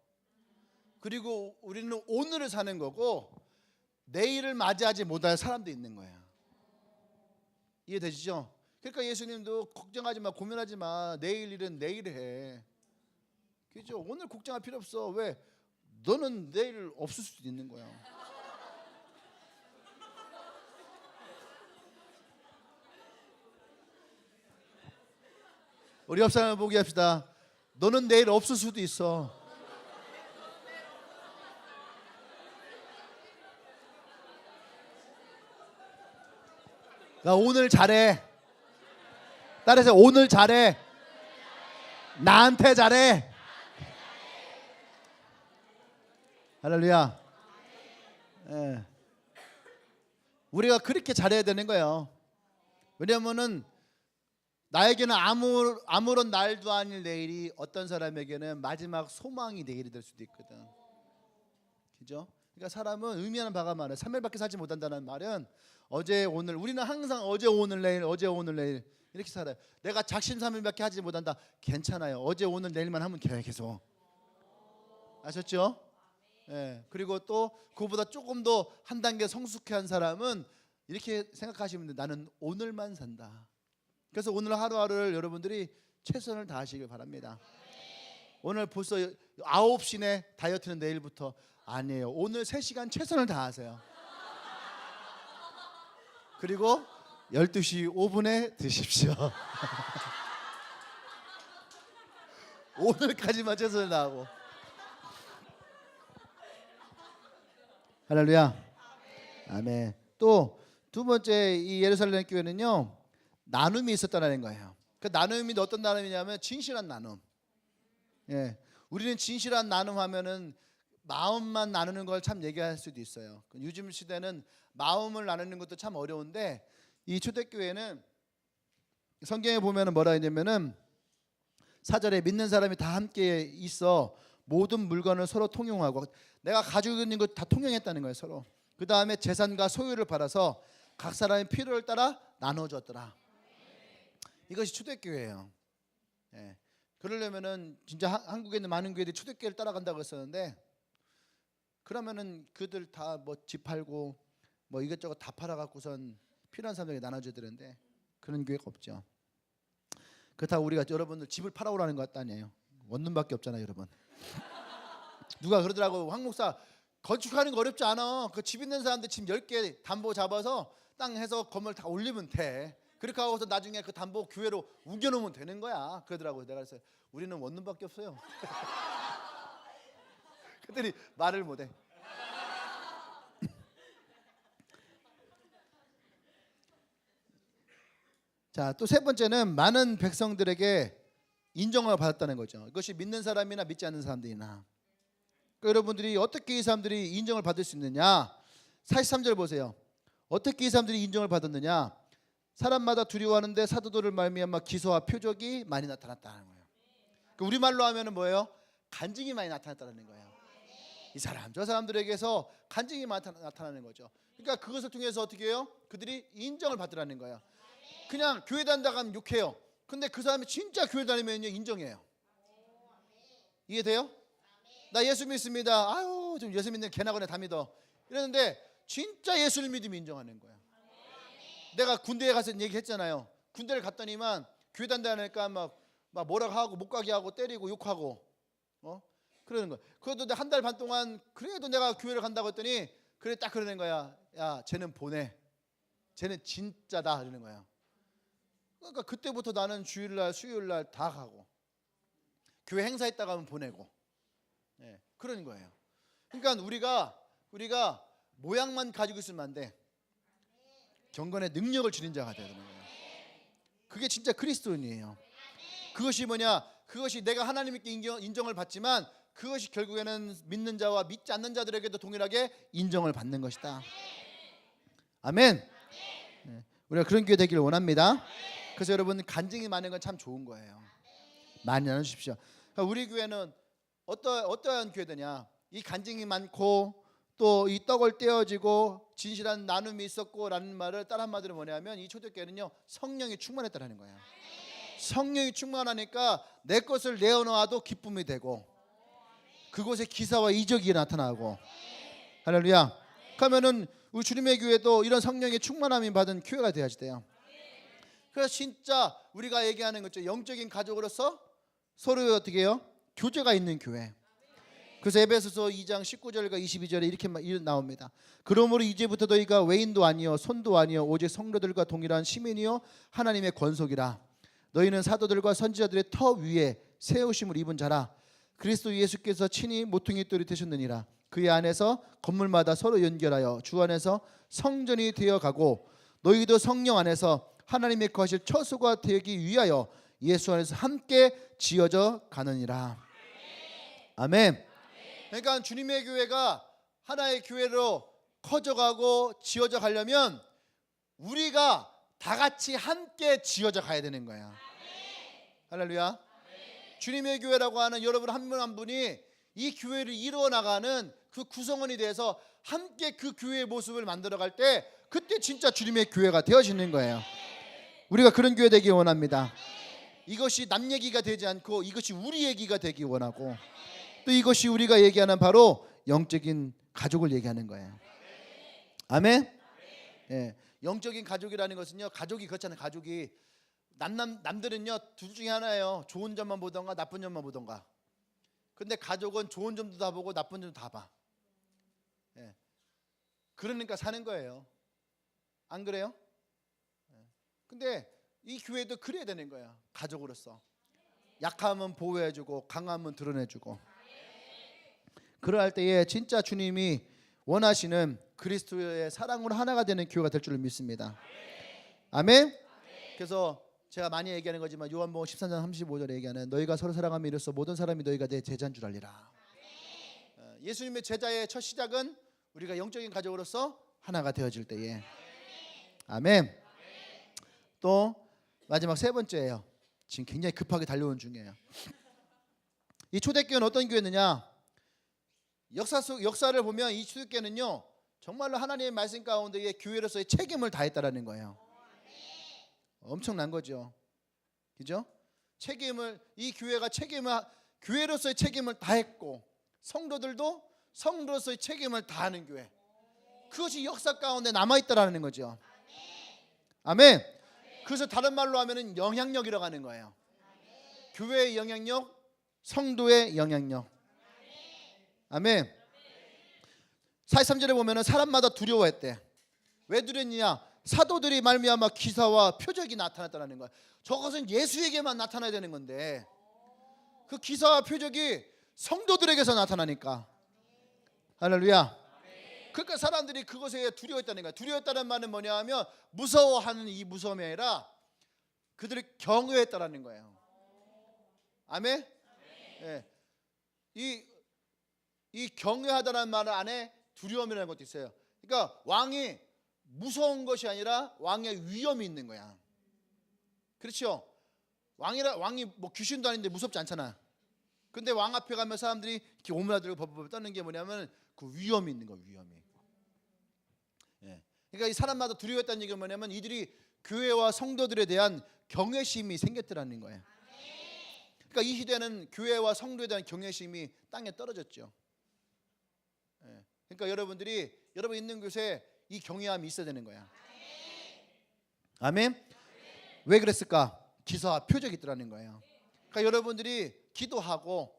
그리고 우리는 오늘을 사는 거고 내일을 맞이하지 못할 사람도 있는 거야. 이해되시죠? 그러니까 예수님도 걱정하지 마, 고민하지 마. 내일 일은 내일 해. 그죠? 오늘 걱정할 필요 없어. 왜? 너는 내일 없을 수도 있는 거야. 우리 옆 사람을 보게 합시다. 너는 내일 없을 수도 있어. 나 오늘 잘해. 따라서 오늘 잘해. 나한테 잘해. 할렐루야. 예. 우리가 그렇게 잘해야 되는 거예요. 왜냐하면은 나에게는 아무런 날도 아닐 내일이 어떤 사람에게는 마지막 소망이 내일이 될 수도 있거든. 그죠? 그러니까 사람은 의미하는 바가 많아요. 3일밖에 살지 못한다는 말은 어제 오늘, 우리는 항상 어제 오늘 내일 어제 오늘 내일 이렇게 살아요. 내가 작심삼일밖에 하지 못한다. 괜찮아요. 어제 오늘 내일만 하면 계속. 아셨죠? 예. 그리고 또 그보다 조금 더 한 단계 성숙한 사람은 이렇게 생각하시면 돼요. 나는 오늘만 산다. 그래서 오늘 하루하루를 여러분들이 최선을 다하시길 바랍니다. 오늘 벌써 9시네 다이어트는 내일부터 아니에요. 오늘 3시간 최선을 다하세요. 그리고 12시 5분에 드십시오. 오늘까지만 최선을 다하고. 할렐루야. 아멘. 또 두 번째 이 예루살렘 교회는요 나눔이 있었다는 거예요. 그 나눔이 어떤 나눔이냐면 진실한 나눔. 예, 우리는 진실한 나눔하면은 마음만 나누는 걸 참 얘기할 수도 있어요. 요즘 시대는 마음을 나누는 것도 참 어려운데 이 초대교회는 성경에 보면은 뭐라 했냐면은 4절에 믿는 사람이 다 함께 있어 모든 물건을 서로 통용하고 내가 가지고 있는 것 다 통용했다는 거예요 서로. 그 다음에 재산과 소유를 팔아서 각 사람의 필요를 따라 나눠줬더라. 이것이 초대교회예요. 예. 그러려면은 진짜 한국에 있는 많은 교회들이 초대교회를 따라간다고 했었는데 그러면은 그들 다 뭐 집 팔고 뭐 이것저것 다 팔아갖고선 필요한 사람에게 나눠줘야 되는데 그런 교회가 없죠. 그렇다고 우리가 여러분들 집을 팔아오라는 것 아니에요. 원룸밖에 없잖아요, 여러분. 누가 그러더라고. 황 목사 건축하는 거 어렵지 않아. 그 집 있는 사람들 집 10개 담보 잡아서 땅 해서 건물 다 올리면 돼. 그렇게 하고서 나중에 그 담보 교회로 우겨놓으면 되는 거야. 그러더라고요. 내가 그래서 우리는 원룸밖에 없어요. 그랬더니 말을 못해. 자, 또 세 번째는 많은 백성들에게 인정을 받았다는 거죠. 이것이 믿는 사람이나 믿지 않는 사람들이나. 그러니까 여러분들이 어떻게 이 사람들이 인정을 받을 수 있느냐? 43절 보세요. 어떻게 이 사람들이 인정을 받았느냐? 사람마다 두려워하는데 사도들을 말미암아 기소와 표적이 많이 나타났다는 거예요. 그러니까 우리말로 하면은 뭐예요? 간증이 많이 나타났다는 거예요. 이 사람 저 사람들에게서 간증이 많이 나타나는 거죠. 그러니까 그것을 통해서 어떻게 해요? 그들이 인정을 받으라는 거예요. 그냥 교회 다닌다고 하면 욕해요. 근데 그 사람이 진짜 교회 다니면 인정해요. 이해돼요? 나 예수 믿습니다. 아유 좀 예수 믿는 개나 거네 다 믿어. 이랬는데 진짜 예수를 믿으면 인정하는 거야. 내가 군대에 가서 얘기했잖아요. 군대를 갔더니만 교회 다니니까 막 뭐라고 하고 못 가게 하고 때리고 욕하고 그러는 거야. 그래도 한 달 반 동안 그래도 내가 교회를 간다고 했더니 그래 딱 그러는 거야. 야 쟤는 보내. 쟤는 진짜다 이러는 거야. 그러니까 그때부터 나는 주일날 수요일날 다 가고 교회 행사 있다가 하면 보내고 그런 거예요. 그러니까 우리가 모양만 가지고 있으면 안 돼. 경건의 능력을 지닌 자가 되는 거예요. 그게 진짜 그리스도인이에요. 그것이 뭐냐? 그것이 내가 하나님께 인정을 받지만 그것이 결국에는 믿는 자와 믿지 않는 자들에게도 동일하게 인정을 받는 것이다. 아멘. 네, 우리가 그런 교회 되기를 원합니다. 그래서 여러분 간증이 많은 건 참 좋은 거예요. 많이 나누십시오. 그러니까 우리 교회는 어떠한 교회더냐? 이 간증이 많고 또 이 떡을 떼어지고 진실한 나눔이 있었고라는 말을 다른 한마디로 뭐냐면 이 초대교회는요 성령이 충만했다는 거예요. 성령이 충만하니까 내 것을 내어놓아도 기쁨이 되고 그곳에 기사와 이적이 나타나고 할렐루야. 그러면은 우리 주님의 교회도 이런 성령의 충만함이 받은 교회가 돼야지 돼요. 그래서 진짜 우리가 얘기하는 거죠. 영적인 가족으로서 서로 어떻게 해요? 교제가 있는 교회. 그래서 에베소서 2장 19절과 22절에 이렇게 나옵니다. 그러므로 이제부터 너희가 외인도 아니요 손도 아니요 오직 성도들과 동일한 시민이요 하나님의 권속이라. 너희는 사도들과 선지자들의 터 위에 세우심을 입은 자라. 그리스도 예수께서 친히 모퉁이 돌이 되셨느니라. 그의 안에서 건물마다 서로 연결하여 주 안에서 성전이 되어가고 너희도 성령 안에서 하나님의 거하실 처소가 되기 위하여 예수 안에서 함께 지어져 가느니라. 아멘. 그러니까 주님의 교회가 하나의 교회로 커져가고 지어져 가려면 우리가 다 같이 함께 지어져 가야 되는 거야. 할렐루야. 주님의 교회라고 하는 여러분 한 분 한 분이 이 교회를 이루어 나가는 그 구성원이 돼서 함께 그 교회의 모습을 만들어갈 때 그때 진짜 주님의 교회가 되어지는 거예요. 우리가 그런 교회 되기 원합니다. 이것이 남 얘기가 되지 않고 이것이 우리 얘기가 되기 원하고 또 이것이 우리가 얘기하는 바로 영적인 가족을 얘기하는 거예요. 아멘. 예, 영적인 가족이라는 것은요 가족이 그렇잖아요. 가족이 남들은요 둘 중에 하나예요. 좋은 점만 보던가 나쁜 점만 보던가. 근데 가족은 좋은 점도 다 보고 나쁜 점도 다 봐. 예. 그러니까 사는 거예요. 안 그래요? 예. 근데 이 교회도 그래야 되는 거야. 가족으로서 약하면 보호해주고 강하면 드러내주고. 그럴 때에 진짜 주님이 원하시는 그리스도의 사랑으로 하나가 되는 교회가 될 줄 믿습니다. 아멘. 그래서 제가 많이 얘기하는 거지만 요한복음 13장 35절에 얘기하는 너희가 서로 사랑하며 이로써 모든 사람이 너희가 내 제자인 줄 알리라. 예수님의 제자의 첫 시작은 우리가 영적인 가족으로서 하나가 되어질 때에. 아멘. 또 마지막 세 번째예요. 지금 굉장히 급하게 달려오는 중이에요. 이 초대교회는 어떤 교회느냐? 역사를 보면 이 초대교회는요 정말로 하나님의 말씀 가운데에 교회로서의 책임을 다했다라는 거예요. 엄청난 거죠. 그죠? 이 교회가 교회로서의 책임을 다했고 성도들도 성도로서의 책임을 다하는 교회. 그것이 역사 가운데 남아있다라는 거죠. 아멘. 그래서 다른 말로 하면은 영향력이라고 하는 거예요. 교회의 영향력, 성도의 영향력. 아멘. 43절에 보면은 사람마다 두려워했대. 왜 두렵느냐? 사도들이 말미암아 기사와 표적이 나타났다는 거야. 저것은 예수에게만 나타나야 되는 건데 그 기사와 표적이 성도들에게서 나타나니까. 할렐루야. 그러니까 사람들이 그것에 두려워했다는 거야. 두려웠다는 말은 뭐냐 하면 무서워하는 이 무서움이 아니라 그들이 경외했다라는 거예요. 아멘. 예. 이 경외하다는 말 안에 두려움이라는 것도 있어요. 그러니까 왕이 무서운 것이 아니라 왕의 위엄이 있는 거야. 그렇죠? 왕이 뭐 귀신도 아닌데 무섭지 않잖아. 근데 왕 앞에 가면 사람들이 이렇게 오므라들고 버벅버벅 떠는 게 뭐냐면 그 위엄이 있는 거야. 위엄이. 예. 그러니까 이 사람마다 두려워했다는 얘기가 뭐냐면 이들이 교회와 성도들에 대한 경외심이 생겼더라는 거예요. 그러니까 이 시대는 교회와 성도에 대한 경외심이 땅에 떨어졌죠. 예. 그러니까 여러분 있는 곳에 이 경외함이 있어야 되는 거야. 아멘. 왜 그랬을까? 기사와 표적이 있더라는 거예요. 그러니까 여러분들이 기도하고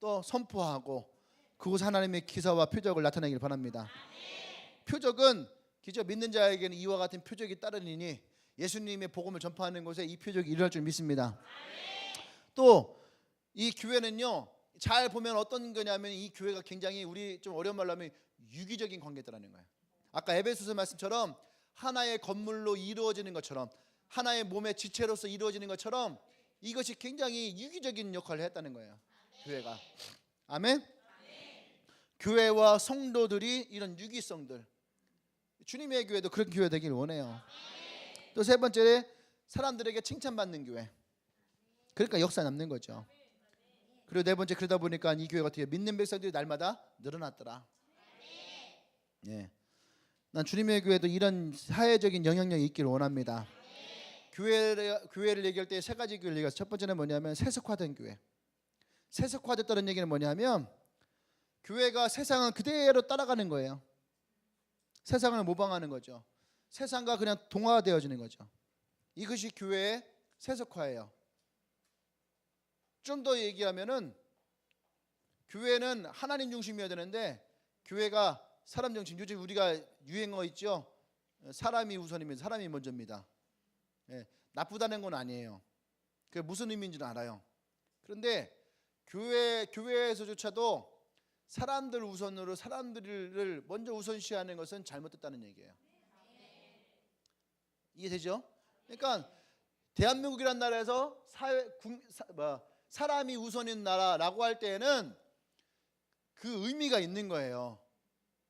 또 선포하고 그곳 하나님의 기사와 표적을 나타내길 바랍니다. 표적은 기저 믿는 자에게는 이와 같은 표적이 따르니 예수님의 복음을 전파하는 곳에 이 표적이 일어날 줄 믿습니다. 또 이 교회는요 잘 보면 어떤 거냐면 이 교회가 굉장히 우리 좀 어려운 말로 하면 유기적인 관계다라는 거예요. 아까 에베소서 말씀처럼 하나의 건물로 이루어지는 것처럼 하나의 몸의 지체로서 이루어지는 것처럼 이것이 굉장히 유기적인 역할을 했다는 거예요. 교회가. 아멘. 교회와 성도들이 이런 유기성들, 주님의 교회도 그런 교회 되길 원해요. 또 세 번째, 사람들에게 칭찬받는 교회. 그러니까 역사 남는 거죠. 그리고 네 번째, 그러다 보니까 이 교회가 어떻게 믿는 백성들이 날마다 늘어났더라. 예. 난 주님의 교회도 이런 사회적인 영향력이 있기를 원합니다. 교회를 얘기할 때 세 가지 교회를 얘기해서 첫 번째는 뭐냐면 세속화된 교회. 세속화됐다는 얘기는 뭐냐면 교회가 세상은 그대로 따라가는 거예요. 세상을 모방하는 거죠. 세상과 그냥 동화되어지는 거죠. 이것이 교회의 세속화예요. 좀 더 얘기하면은 교회는 하나님 중심이어야 되는데 교회가 사람 중심. 요즘 우리가 유행어 있죠. 사람이 우선입니다. 사람이 먼저입니다. 예, 나쁘다는 건 아니에요. 그게 무슨 의미인지는 알아요. 그런데 교회에서조차도 사람들 우선으로 사람들을 먼저 우선시하는 것은 잘못됐다는 얘기예요. 이해되죠? 그러니까 대한민국이란 나라에서 사람이 우선인 나라라고 할 때에는 그 의미가 있는 거예요.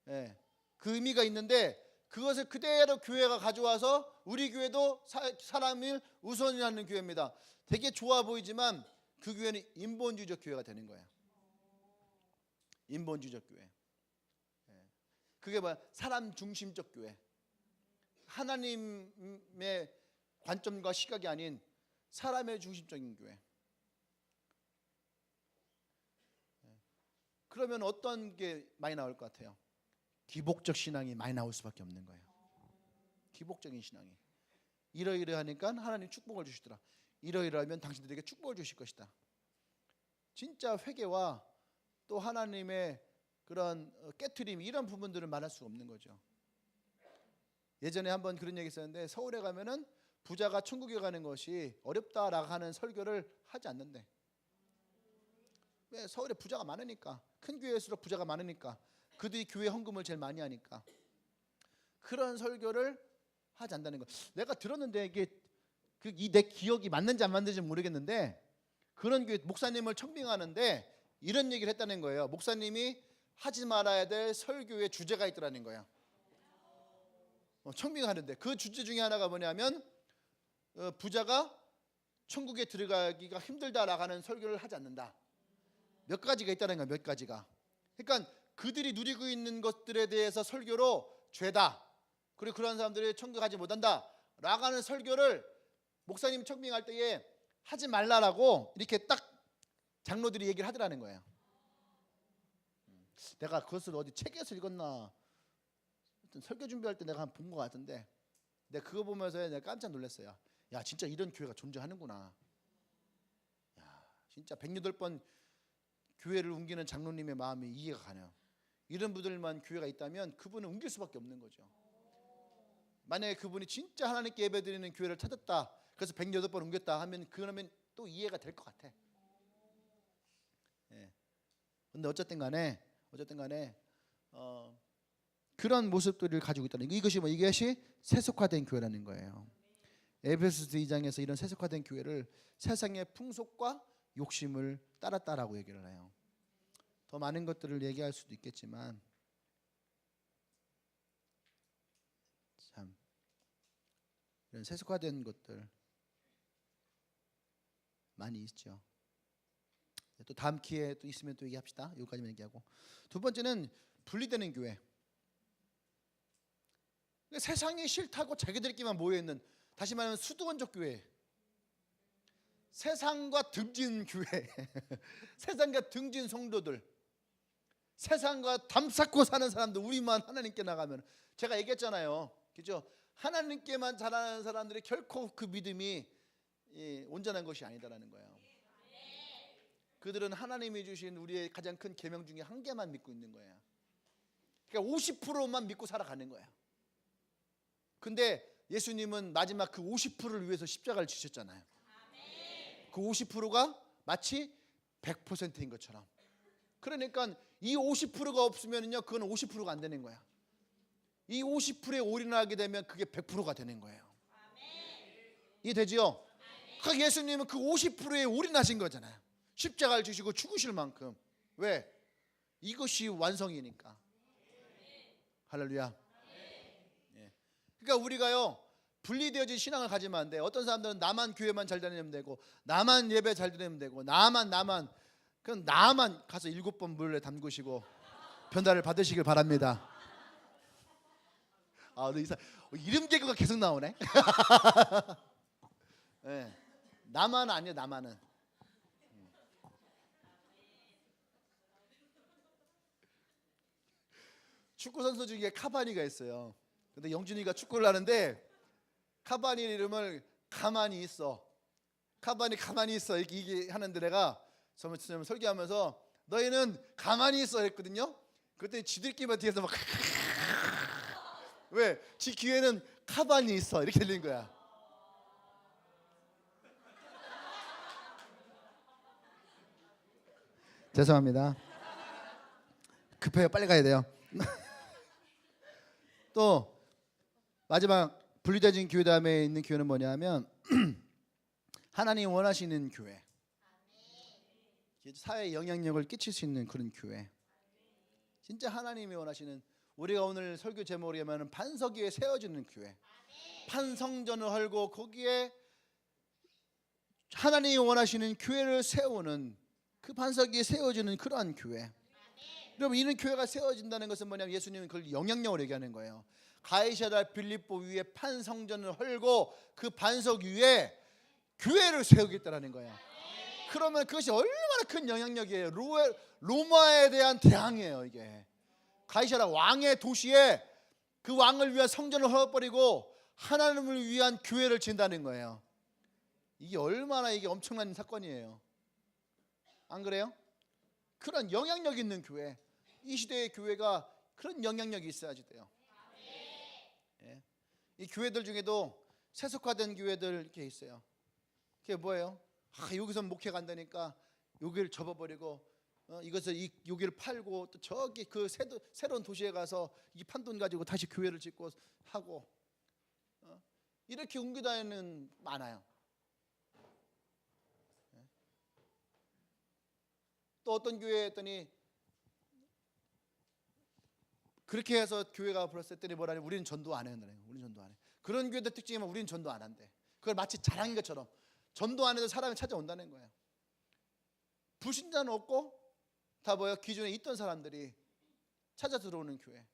예, 그 의미가 있는데 그것을 그대로 교회가 가져와서 우리 교회도 사람을 우선이라는 교회입니다. 되게 좋아 보이지만 그 교회는 인본주의적 교회가 되는 거예요. 인본주의적 교회. 그게 뭐야? 사람 중심적 교회. 하나님의 관점과 시각이 아닌 사람의 중심적인 교회. 그러면 어떤 게 많이 나올 것 같아요? 기복적 신앙이 많이 나올 수밖에 없는 거예요. 기복적인 신앙이. 이러이러하니까 하나님 축복을 주시더라. 이러이러하면 당신들에게 축복을 주실 것이다. 진짜 회개와 또 하나님의 그런 깨트림, 이런 부분들을 말할 수가 없는 거죠. 예전에 한번 그런 얘기 있었는데 서울에 가면은 부자가 천국에 가는 것이 어렵다라고 하는 설교를 하지 않는데. 왜? 서울에 부자가 많으니까. 큰 교회일수록 부자가 많으니까. 그들이 교회 헌금을 제일 많이 하니까. 그런 설교를 하지 않는다는 거. 내가 들었는데 이게 내 기억이 맞는지 안 맞는지 모르겠는데 그런 교회 목사님을 청빙하는데 이런 얘기를 했다는 거예요. 목사님이 하지 말아야 될 설교의 주제가 있더라는 거예요. 청빙하는데 그 주제 중에 하나가 뭐냐면 부자가 천국에 들어가기가 힘들다라고 하는 설교를 하지 않는다. 몇 가지가 있다는 거예요. 몇 가지가. 그러니까 그들이 누리고 있는 것들에 대해서 설교로 죄다. 그리고 그런 사람들이 천국 가지 못한다 라고 하는 설교를 목사님 청빙할 때에 하지 말라라고 이렇게 딱 장로들이 얘기를 하더라는 거예요. 내가 그것을 어디 책에서 읽었나, 설교 준비할 때 내가 본 것 같은데 내가 그거 보면서 내가 깜짝 놀랐어요. 야, 진짜 이런 교회가 존재하는구나. 야, 진짜 108번 교회를 옮기는 장로님의 마음이 이해가 가네요. 이런 분들만 교회가 있다면 그분은 옮길 수밖에 없는 거죠. 만약에 그분이 진짜 하나님께 예배드리는 교회를 찾았다, 그래서 108번 옮겼다 하면 그러면 또 이해가 될 것 같아. 예. 근데 어쨌든 간에 그런 모습들을 가지고 있다는 거. 이것이 세속화된 교회라는 거예요. 에베소서 2장에서 이런 세속화된 교회를 세상의 풍속과 욕심을 따랐다라고 얘기를 해요. 더 많은 것들을 얘기할 수도 있겠지만 참 이런 세속화된 것들 많이 있죠. 또 다음 기회에 또 있으면 또 얘기합시다. 여기까지만 얘기하고, 두 번째는 분리되는 교회. 세상이 싫다고 자기들끼리만 모여있는, 다시 말하면 수도원적 교회. 세상과 등진 교회. 세상과 등진 성도들, 세상과 담쌓고 사는 사람들, 우리만 하나님께 나가면. 제가 얘기했잖아요, 그죠? 하나님께만 잘하는 사람들이 결코 그 믿음이 온전한 것이 아니다라는 거예요. 그들은 하나님이 주신 우리의 가장 큰 계명 중에 한 개만 믿고 있는 거예요. 그러니까 50%만 믿고 살아가는 거예요. 근데 예수님은 마지막 그 50%를 위해서 십자가를 지셨잖아요. 그 50%가 마치 100%인 것처럼 그러니까 이 50%가 없으면요, 그건 50%가 안 되는 거야. 이 50%에 올인하게 되면 그게 100%가 되는 거예요. 이해되지요? 그러니까 예수님은 그 50%에 올인하신 거잖아요. 십자가를 지시고 죽으실 만큼. 왜? 이것이 완성이니까. 할렐루야. 예. 그러니까 우리가요, 분리되어진 신앙을 가지면 안 돼. 어떤 사람들은 나만 교회만 잘 다니면 되고, 나만 예배 잘 드리면 되고, 나만 그럼 나만 가서 7번 물에 담그시고 변화를 받으시길 바랍니다. 아, 이름 개그가 계속 나오네. 네. 나만 아니요, 나만은. 축구 선수 중에 카바니가 있어요. 근데 영준이가 축구를 하는데 카바니 이름을 가만히 있어. 카바니 가만히 있어 이게 하는데 내가 처음 설교하면서 너희는 가만히 있어 했거든요. 그때 지들끼리 뒤에서 막 왜? 지 귀에는 카바니 있어 이렇게 들리는 거야. 죄송합니다. 급해요. 빨리 가야 돼요. 또 마지막 분리되어진 교회 다음에 있는 교회는 뭐냐면 하나님 원하시는 교회, 사회에 영향력을 끼칠 수 있는 그런 교회. 진짜 하나님이 원하시는, 우리가 오늘 설교 제목으로 하면 반석 위에 세워지는 교회, 판성전을 헐고 거기에 하나님이 원하시는 교회를 세우는 그 반석 위에 세워지는 그러한 교회. 여러분, 이런 교회가 세워진다는 것은 뭐냐면 예수님은 그걸 영향력을 얘기하는 거예요. 가이사랴 빌립보 위에 판성전을 헐고 그 반석 위에 교회를 세우겠다라는 거예요. 그러면 그것이 얼마나 큰 영향력이에요. 로마에 대한 대항이에요. 이게 가이사랴 왕의 도시에 그 왕을 위한 성전을 헐어버리고 하나님을 위한 교회를 짓는다는 거예요. 이게 얼마나 이게 엄청난 사건이에요. 안 그래요? 그런 영향력 있는 교회, 이 시대의 교회가 그런 영향력이 있어야지 돼요. 예. 이 교회들 중에도 세속화된 교회들 이렇게 있어요. 그게 뭐예요? 여기서 목회 간다니까 여기를 접어버리고 이것을 여기를 팔고 또 저기 그 새로운 도시에 가서 이 판돈 가지고 다시 교회를 짓고 하고 이렇게 옮겨다니는 많아요. 또 어떤 교회에 했더니 그렇게 해서 교회가 불었을 때 뭐라냐, 우리는 전도 안 해요. 우리는 전도 안 해. 그런 교회들 특징이면 우리는 전도 안 한대. 그걸 마치 자랑인 것처럼 전도 안 해도 사람이 찾아온다는 거예요. 불신자는 없고 다 뭐예요? 기존에 있던 사람들이 찾아 들어오는 교회.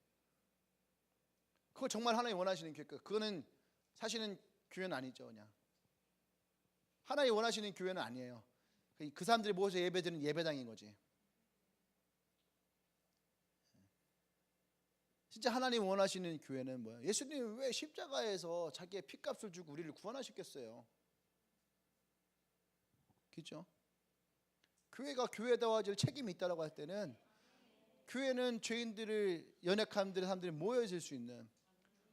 그거 정말 하나님 원하시는 교회일까? 그거는 사실은 교회는 아니죠. 그냥 하나님 원하시는 교회는 아니에요. 그 사람들이 모여서 예배드리는 예배당인 거지. 진짜 하나님 원하시는 교회는 뭐예요? 예수님 왜 십자가에서 자기의 피값을 주고 우리를 구원하셨겠어요? 그렇죠? 교회가 교회다워질 책임이 있다라고 할 때는 교회는 죄인들을, 연약한 사람들이 모여질 수 있는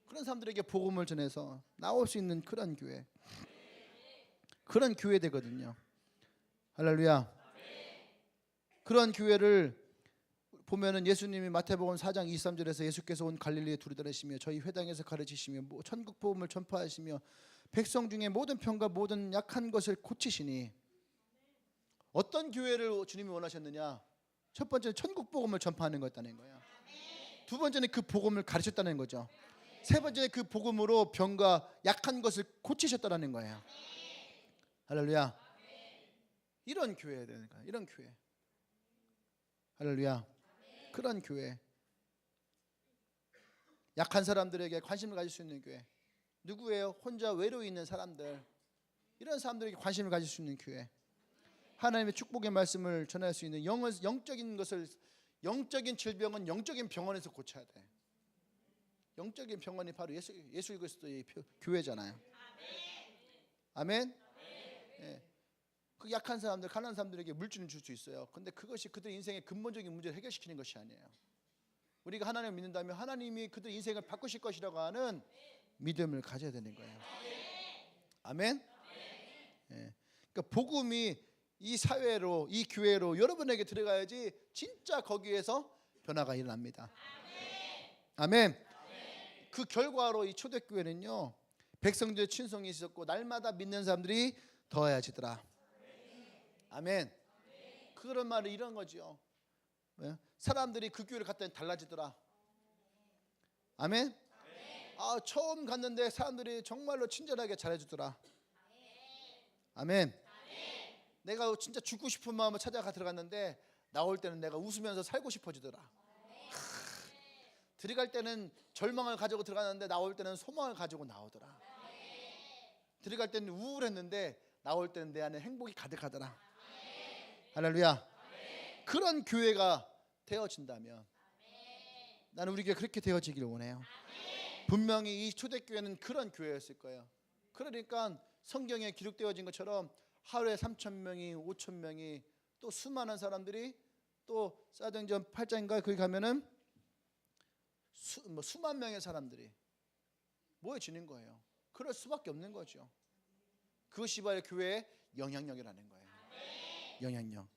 그런 사람들에게 복음을 전해서 나올 수 있는 그런 교회, 그런 교회 되거든요. 할렐루야. 그런 교회를 보면은 예수님이 마태복음 4장 23절에서 예수께서 온 갈릴리에 두루다니시며 저희 회당에서 가르치시며 천국 복음을 전파하시며 백성 중에 모든 병과 모든 약한 것을 고치시니, 어떤 교회를 주님이 원하셨느냐? 첫 번째는 천국 복음을 전파하는 거였다는 거예요. 두 번째는 그 복음을 가르쳤다는 거죠. 세 번째는 그 복음으로 병과 약한 것을 고치셨다는 거예요. 할렐루야. 이런 교회야 되는 거야. 이런 교회. 할렐루야. 그런 교회. 약한 사람들에게 관심을 가질 수 있는 교회. 누구예요? 혼자 외로워 있는 사람들, 이런 사람들에게 관심을 가질 수 있는 교회. 하나님의 축복의 말씀을 전할 수 있는 영적인 것을, 영적인 질병은 영적인 병원에서 고쳐야 돼. 영적인 병원이 바로 예수 그리스도의 교회잖아요. 아멘. 예. 그 약한 사람들, 가난한 사람들에게 물질을 줄 수 있어요. 근데 그것이 그들 인생의 근본적인 문제를 해결시키는 것이 아니에요. 우리가 하나님을 믿는다면 하나님이 그들 인생을 바꾸실 것이라고 하는 믿음을 가져야 되는 거예요. 아멘. 예. 그러니까 복음이 이 사회로, 이 교회로 여러분에게 들어가야지 진짜 거기에서 변화가 일어납니다. 아멘. 그 결과로 이 초대교회는요, 백성들의 친송이 있었고 날마다 믿는 사람들이 더해지더라. 아멘. 그런 말은 이런 거죠. 사람들이 그 교회를 갔더니 달라지더라. 아멘. 처음 갔는데 사람들이 정말로 친절하게 잘해주더라. 아멘. 내가 진짜 죽고 싶은 마음을 찾아가 들어갔는데 나올 때는 내가 웃으면서 살고 싶어지더라. 들어갈 때는 절망을 가지고 들어갔는데 나올 때는 소망을 가지고 나오더라. 들어갈 때는 우울했는데 나올 때는 내 안에 행복이 가득하더라. 할렐루야. 그런 교회가 되어진다면 나는 우리 교회 그렇게 되어지기를 원해요. 분명히 이 초대교회는 그런 교회였을 거예요. 그러니까 성경에 기록되어진 것처럼 하루에 3,000명이 5,000명이 또 수많은 사람들이 또 사도행전 8장인가 거기 가면은 수만 명의 사람들이 모여지는 거예요. 그럴 수밖에 없는 거죠. 그것이 바로 교회의 영향력이라는 거예요. 영향력.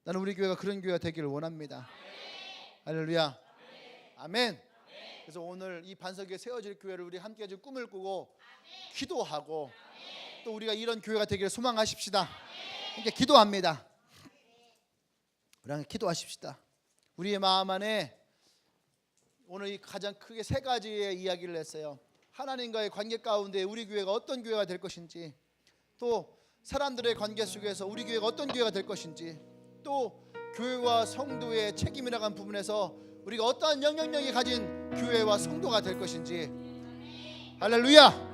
나는 우리 교회가 그런 교회가 되기를 원합니다. 할렐루야. 아멘. 그래서 오늘 이 반석에 세워질 교회를 우리 함께 좀 꿈을 꾸고 기도하고 또 우리가 이런 교회가 되기를 소망하십시다. 이렇게 기도합니다. 우리 함께 기도하십시다. 우리의 마음 안에 오늘 이 가장 크게 세 가지의 이야기를 했어요. 하나님과의 관계 가운데 우리 교회가 어떤 교회가 될 것인지, 또 사람들의 관계 속에서 우리 교회가 어떤 교회가 될 것인지, 또 교회와 성도의 책임이라는 한 부분에서 우리가 어떠한 영향력이 가진 교회와 성도가 될 것인지. 할렐루야.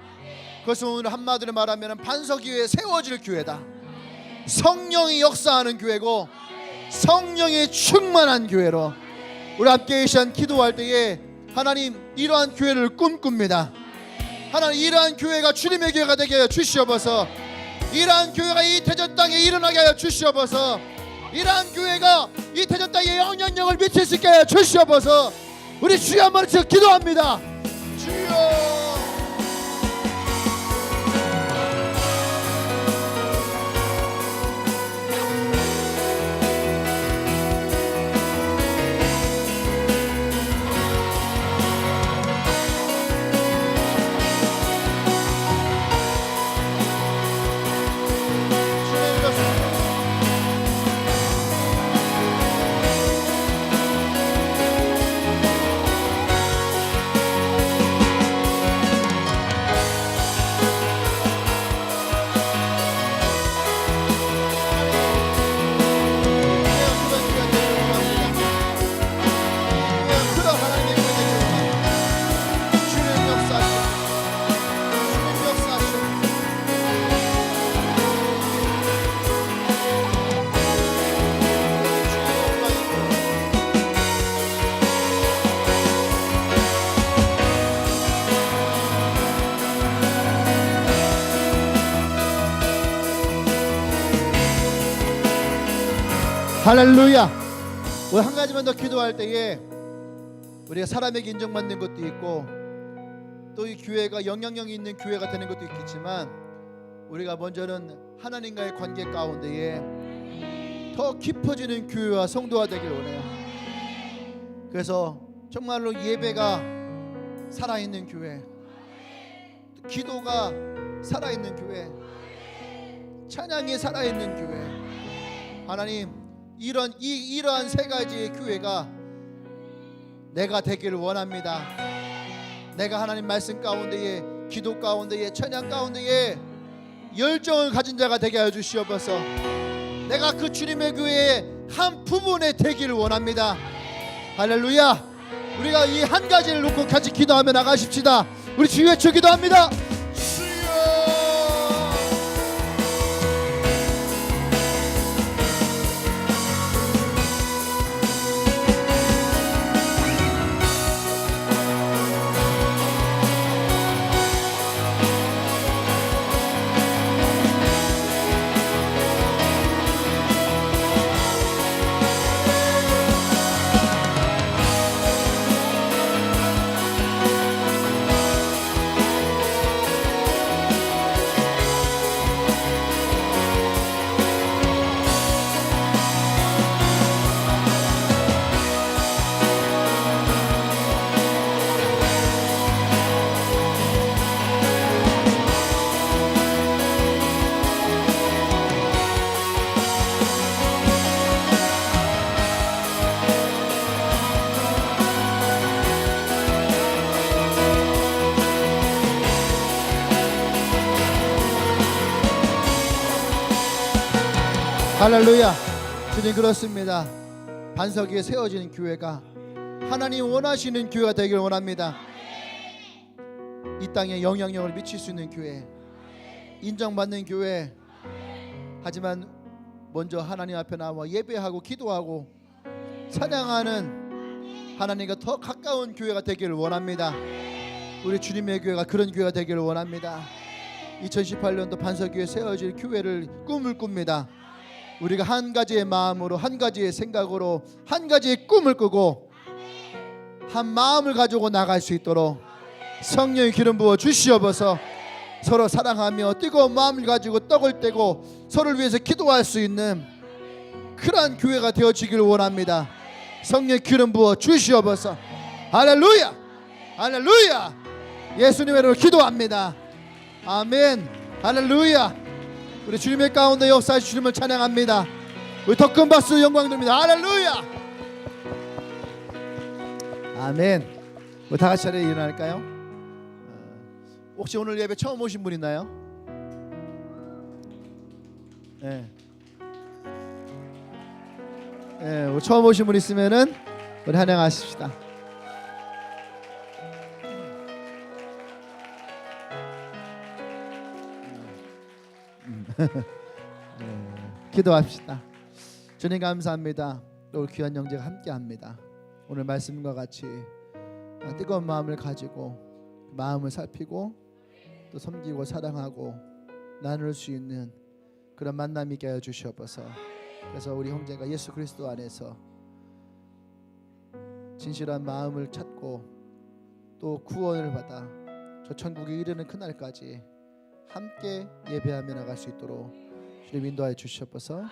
그것은 오늘 한마디로 말하면 반석위에 세워질 교회다. 성령이 역사하는 교회고 성령이 충만한 교회로 우리 함께 이 시간 기도할 때에 하나님 이러한 교회를 꿈꿉니다. 하나님 이러한 교회가 주님의 교회가 되게 하여 주시옵소서. 이러한 교회가 이 태전 땅에 일어나게 하여 주시옵소서. 이러한 교회가 이 태전 땅에 영향력을 미칠 수 있게 하여 주시옵소서. 우리 주여 한번 외쳐 기도합니다. 주여. 할렐루야. 우리 한 가지만 더 기도할 때에 우리가 사람에게 인정받는 것도 있고 또 이 교회가 영향력이 있는 교회가 되는 것도 있겠지만 우리가 먼저는 하나님과의 관계 가운데에 더 깊어지는 교회와 성도가 되길 원해요. 그래서 정말로 예배가 살아있는 교회, 기도가 살아있는 교회, 찬양이 살아있는 교회. 하나님 이러한 세 가지의 교회가 내가 되기를 원합니다. 내가 하나님 말씀 가운데에, 기도 가운데에, 찬양 가운데에 열정을 가진 자가 되게 하여 주시옵소서. 내가 그 주님의 교회의 한 부분에 되기를 원합니다. 할렐루야. 우리가 이 한 가지를 놓고 같이 기도하며 나가십시다. 우리 주 외쳐 기도합니다. 할렐루야. 주님, 그렇습니다. 반석 위에 세워지는 교회가 하나님 원하시는 교회가 되길 원합니다. 이 땅에 영향력을 미칠 수 있는 교회, 인정받는 교회. 하지만 먼저 하나님 앞에 나와 예배하고 기도하고 찬양하는 하나님과 더 가까운 교회가 되기를 원합니다. 우리 주님의 교회가 그런 교회가 되기를 원합니다. 2018년도 반석 위에 세워질 교회를 꿈을 꿉니다. 우리가 한 가지의 마음으로, 한 가지의 생각으로, 한 가지의 꿈을 꾸고 한 마음을 가지고 나갈 수 있도록 성령의 기름 부어 주시옵소서. 서로 사랑하며 뜨거운 마음을 가지고 떡을 떼고 서로를 위해서 기도할 수 있는 그러한 교회가 되어지기를 원합니다. 성령의 기름 부어 주시옵소서. 할렐루야, 할렐루야. 예수님의 이름으로 기도합니다. 아멘. 할렐루야. 우리 주님의 가운데 역사하신 주님을 찬양합니다. 우리 더 큰 박수 영광 드립니다. 할렐루야. 아멘. 우리 다 같이 자리에 일어날까요? 혹시 오늘 예배 처음 오신 분 있나요? 네. 네, 처음 오신 분 있으면은 우리 찬양하십시다. 기도합시다. 주님 감사합니다. 오늘 귀한 영제가 함께합니다. 오늘 말씀과 같이 뜨거운 마음을 가지고 마음을 살피고 또 섬기고 사랑하고 나눌 수 있는 그런 만남이 있게 하여 주시옵소서. 그래서 우리 형제가 예수 그리스도 안에서 진실한 마음을 찾고 또 구원을 받아 저 천국에 이르는 그날까지 함께 예배하며 나갈 수 있도록 주님 인도하여 주시옵소서.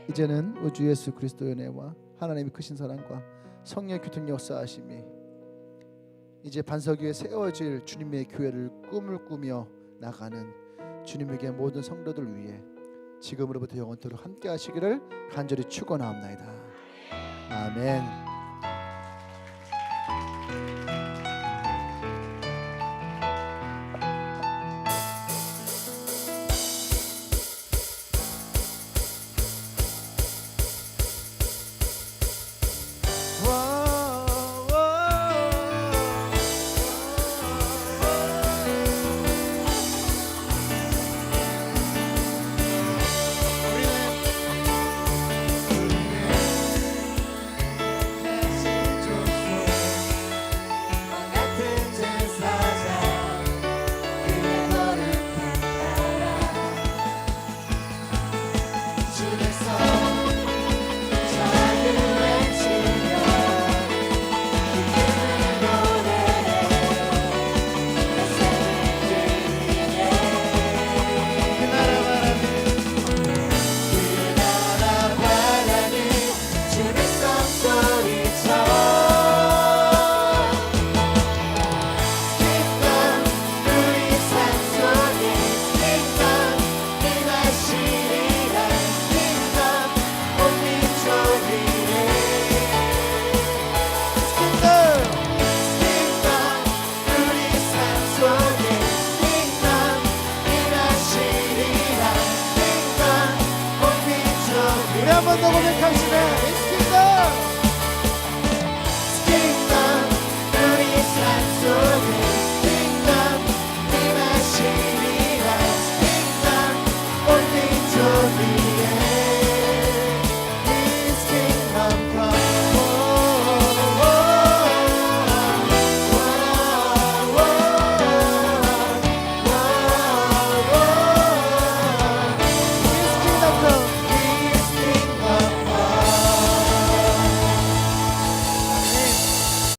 이제는 우주 예수 그리스도의 은혜와 하나님의 크신 사랑과 성령의 교통 역사하심이 이제 반석 위에 세워질 주님의 교회를 꿈을 꾸며 나가는 주님에게 모든 성도들 위해 지금으로부터 영원토록 함께 하시기를 간절히 축원하옵나이다. 아멘. 우리 한번 더 고백합시다. It's kingdom.